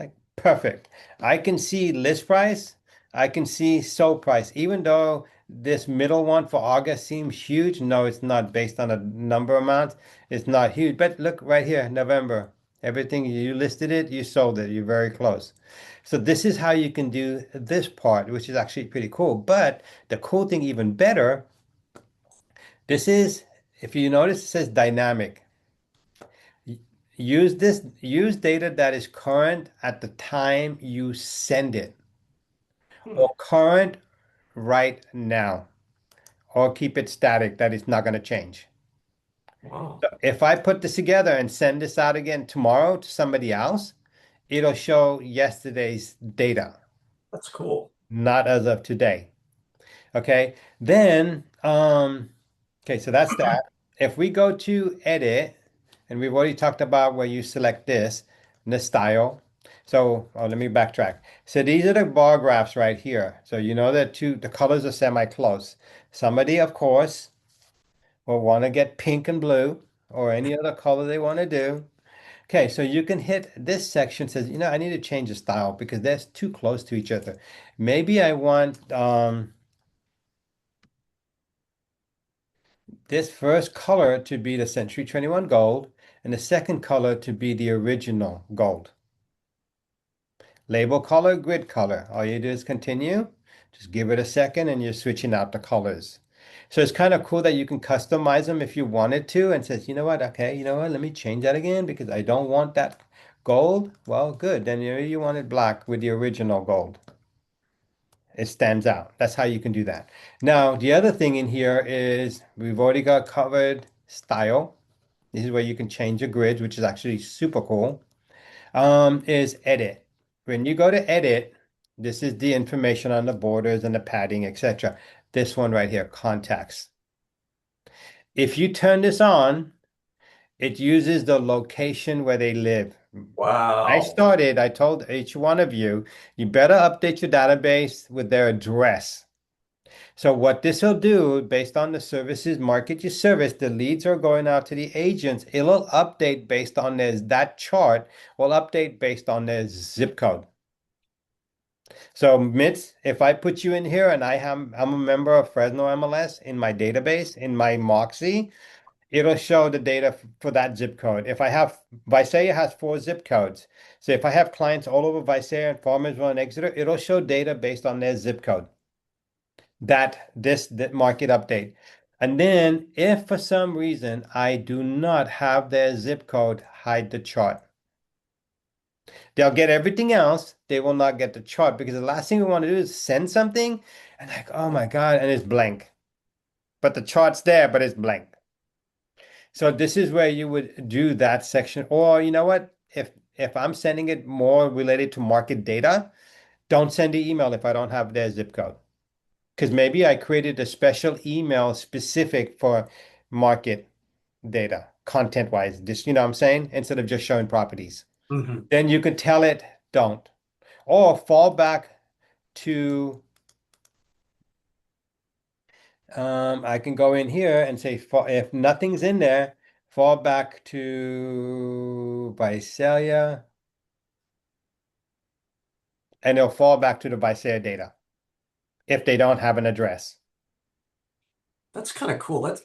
Like, perfect. I can see list price. I can see sold price. Even though this middle one for August seems huge, no, it's not based on a number amount. It's not huge. But look right here, November. Everything you listed it, you sold it. You're very close. So this is how you can do this part, which is actually pretty cool. But the cool thing, even better, this is, if you notice, it says dynamic. use data that is current at the time you send it, Hmm. or current right now, or keep it static that is not going to change. Wow, So if I put this together and send this out again tomorrow to somebody else, it'll show yesterday's data, that's cool. not as of today. Okay. Then, okay, so that's that. If we go to edit, and we've already talked about where you select this, and the style. So, oh, let me backtrack. So these are the bar graphs right here. So you know that the colors are semi-close. Somebody, of course, will want to get pink and blue or any other color they want to do. Okay, so you can hit this section says, I need to change the style because that's too close to each other. Maybe I want this first color to be the Century 21 gold and the second color to be the original gold. Label color, grid color. All you do is continue. Just give it a second and you're switching out the colors. So it's kind of cool that you can customize them if you wanted to and says, you know what? Okay, you know what? Let me change that again because I don't want that gold. Well, good. Then you want it black with the original gold. It stands out. That's how you can do that. Now, the other thing in here is we've already got covered style. This is where you can change your grids, which is actually super cool. Is edit. When you go to edit, this is the information on the borders and the padding, etc. This one right here, contacts. If you turn this on, it uses the location where they live. Wow. I told each one of you, you better update your database with their address. So what this will do, based on the services market you service, the leads are going out to the agents. It'll update based on that chart will update based on their zip code. So Mitz, if I put you in here and I'm a member of Fresno MLS in my database, in my Moxie, it'll show the data for that zip code. If I have Visalia has 4 zip codes. So if I have clients all over Visalia and Farmersville and Exeter, it'll show data based on their zip code. That market update. And then if for some reason I do not have their zip code, hide the chart. They'll get everything else. They will not get the chart because the last thing we want to do is send something and like, oh my God, and it's blank. But the chart's there, but it's blank. So this is where you would do that section. Or you know what? If I'm sending it more related to market data, don't send the email if I don't have their zip code. Because maybe I created a special email specific for market data, content wise. This, you know what I'm saying? Instead of just showing properties. Hmm. Then you can tell it, don't. Or fall back to, I can go in here and say, if nothing's in there, fall back to Visalia, and it'll fall back to the Visalia data if they don't have an address. That's kind of cool.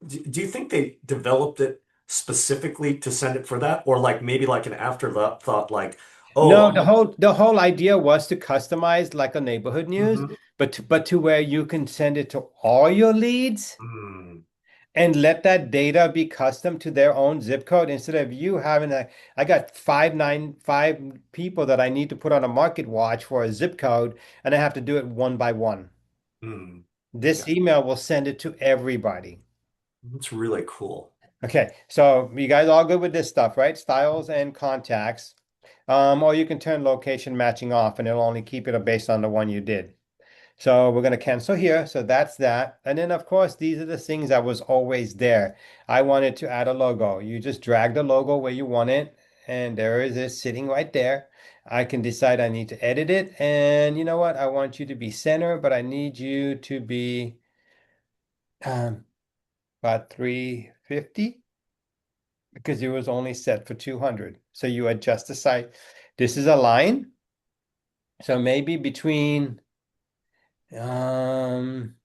Do you think they developed it specifically to send it for that? Or like maybe like an afterthought, like, oh, No, the whole idea was to customize like a neighborhood news, mhm. but to where you can send it to all your leads Mm, and let that data be custom to their own zip code instead of you having I got 595 people that I need to put on a market watch for a zip code, and I have to do it one by one. mm. This Yeah, email will send it to everybody. that's really cool. Okay, so you guys all good with this stuff, right? Styles and contacts. Or you can turn location matching off and it'll only keep it based on the one you did. So we're going to cancel here. So that's that. And then, of course, these are the things that was always there. I wanted to add a logo. You just drag the logo where you want it. And there it is sitting right there. I can decide I need to edit it. And you know what? I want you to be center, but I need you to be um, about 350 because it was only set for 200. So you adjust the site. This is a line. So maybe between um,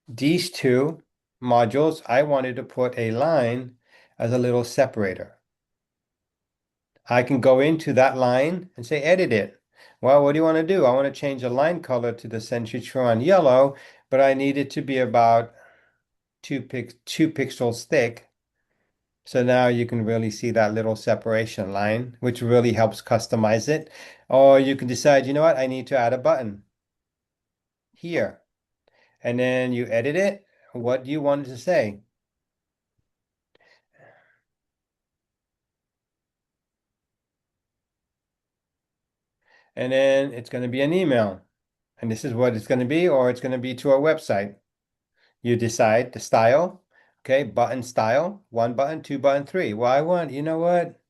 these two modules, I wanted to put a line as a little separator. I can go into that line and say edit it. Well, what do you want to do? I want to change the line color to the Centutron yellow, but I need it to be about two pixels thick. So now you can really see that little separation line, which really helps customize it. Or you can decide, you know what, I need to add a button here. And then you edit it. What do you want it to say? And then it's going to be an email. And this is what it's going to be, or it's going to be to our website. You decide the style. Okay, button style, one button, two button, three. Well, I want, you know what?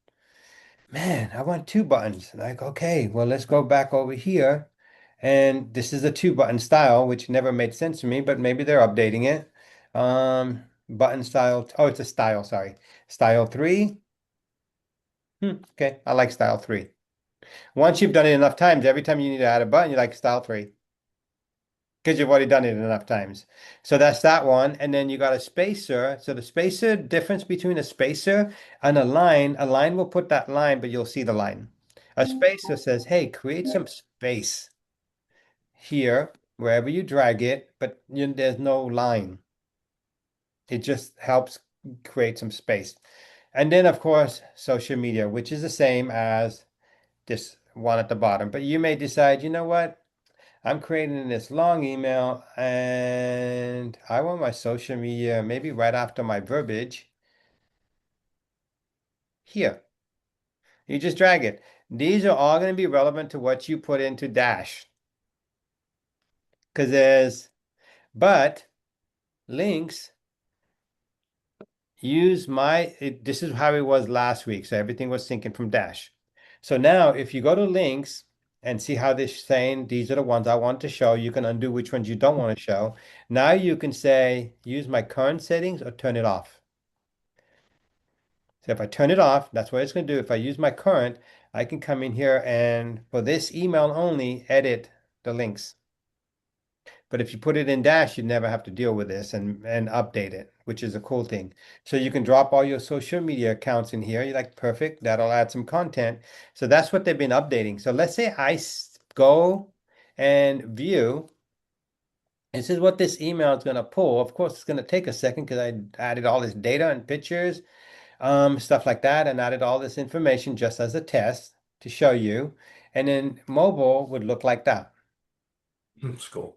Man, I want two buttons. Like, okay, well, let's go back over here. And this is a two button style, which never made sense to me, but maybe they're updating it. Button style. Oh, it's a style, sorry. Style three. Okay, I like style three. Once you've done it enough times, every time you need to add a button, you like style three because you've already done it enough times. So that's that one. And then you got a spacer. So the spacer, difference between a spacer and a line will put that line, but you'll see the line. A spacer says, hey, create some space here, wherever you drag it, but there's no line. It just helps create some space. And then, of course, social media, which is the same as this one at the bottom. But you may decide, you know what? I'm creating this long email and I want my social media maybe right after my verbiage here. You just drag it. These are all going to be relevant to what you put into Dash because but links use this is how it was last week. So everything was syncing from Dash. So now if you go to links and see how they're saying these are the ones I want to show, you can undo which ones you don't want to show. Now you can say use my current settings or turn it off. So if I turn it off, that's what it's going to do. If I use my current, I can come in here and for this email only, edit the links. But if you put it in Dash, you never have to deal with this and update it, which is a cool thing. So you can drop all your social media accounts in here. You're like, perfect. That'll add some content. So that's what they've been updating. So let's say I go and view. This is what this email is going to pull. Of course, it's going to take a second because I added all this data and pictures, stuff like that, and added all this information just as a test to show you. And then mobile would look like that. That's cool.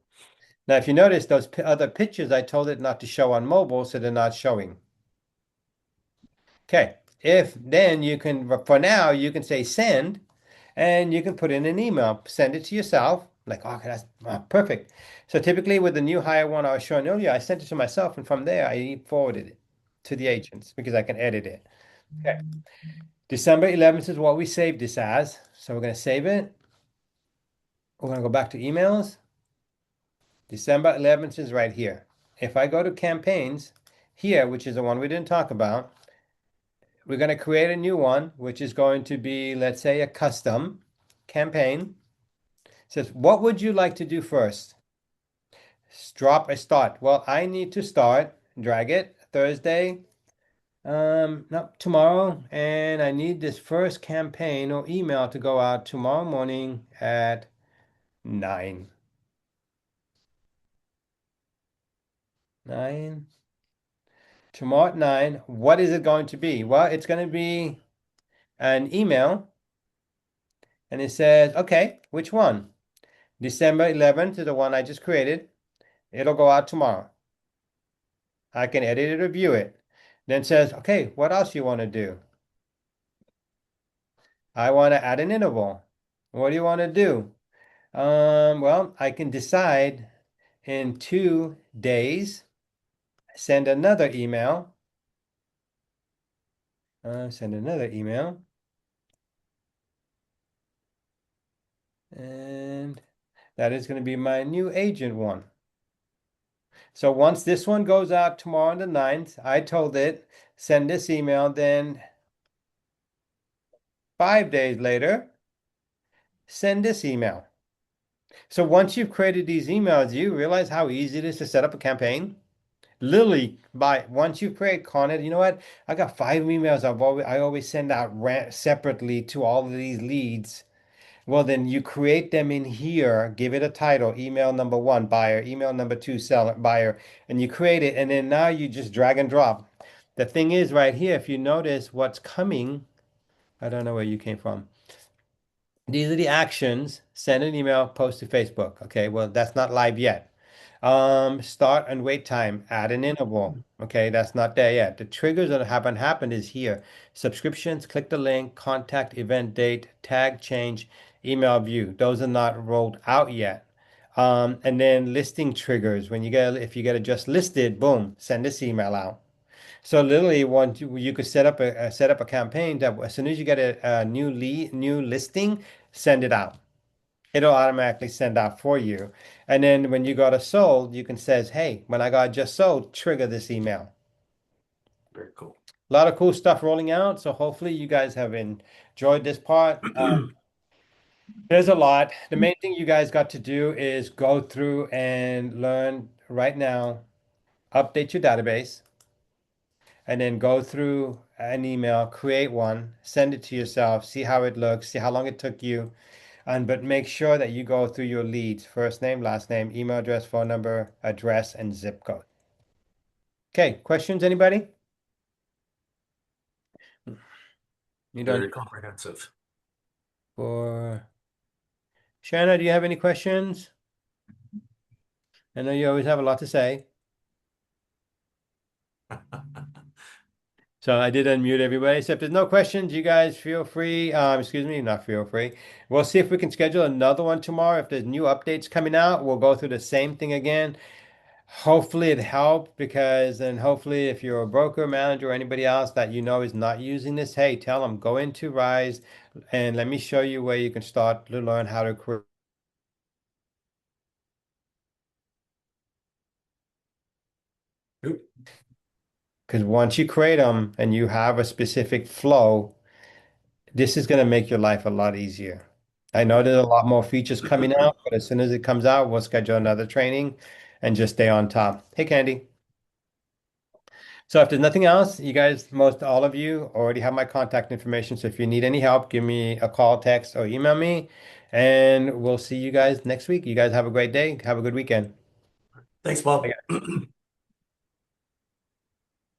Now, if you notice those other pictures, I told it not to show on mobile, so they're not showing. Okay, if then you can, for now, you can say send, and you can put in an email, send it to yourself. Like, oh, okay, that's perfect. So typically with the new hire one I was showing earlier, I sent it to myself, and from there I forwarded it to the agents because I can edit it. Okay, December 11th is what we saved this as. So we're going to save it. We're going to go back to emails. December 11th is right here. If I go to campaigns here, which is the one we didn't talk about, we're going to create a new one, which is going to be, let's say, a custom campaign. It says, what would you like to do first? Drop a start. Well, I need to start, drag it, Thursday, no, tomorrow, and I need this first campaign or email to go out tomorrow morning at 9. 9. Tomorrow at 9. What is it going to be? Well, it's going to be an email, and it says, okay, which one? December 11th is the one I just created. It'll go out tomorrow. I can edit it or view it. Then it says, okay, what else you want to do? I want to add an interval. What do you want to do? Well, I can decide in 2 days, send another email. Send another email. And that is going to be my new agent one. So once this one goes out tomorrow on the 9th, I told it, send this email. Then 5 days later, send this email. So once you've created these emails, you realize how easy it is to set up a campaign. Literally, by once you create content, you know what? I got 5 emails I always send out separately to all of these leads. Well, then you create them in here, give it a title, email number 1, buyer, email number 2, seller, buyer, and you create it, and then now you just drag and drop. The thing is right here, if you notice what's coming, I don't know where you came from. These are the actions. Send an email, post to Facebook. Okay, well, that's not live yet. Start and wait time, add an interval. Okay, that's not there yet. The triggers that haven't happened is here. Subscriptions, click the link, contact, event date, tag change, email view. Those are not rolled out yet. And then listing triggers. When you get, if you get it just listed, boom, send this email out. So literally, once you could set up a campaign that as soon as you get a new lead, new listing, send it out. It'll automatically send out for you. And then when you got a sold, you can says, hey, when I got just sold, trigger this email. Very cool. A lot of cool stuff rolling out. So hopefully you guys have enjoyed this part. There's a lot. The main thing you guys got to do is go through and learn right now, update your database, and then go through an email, create one, send it to yourself, see how it looks, see how long it took you. And but make sure that you go through your leads, first name, last name, email address, phone number, address, and zip code. Okay, questions, anybody? You don't Very comprehensive. for Shanna, do you have any questions? I know you always have a lot to say. So I did unmute everybody. So if there's no questions, you guys feel free. Excuse me, not feel free. We'll see if we can schedule another one tomorrow. If there's new updates coming out, we'll go through the same thing again. Hopefully it helped because, and hopefully if you're a broker, manager, or anybody else that you know is not using this, hey, tell them go into Rise and let me show you where you can start to learn how to create. Oop. Because once you create them and you have a specific flow, this is going to make your life a lot easier. I know there's a lot more features coming out, but as soon as it comes out, we'll schedule another training and just stay on top. Hey, Candy. So if there's nothing else, you guys, most all of you already have my contact information. So if you need any help, give me a call, text, or email me, and we'll see you guys next week. You guys have a great day. Have a good weekend. Thanks, Bob.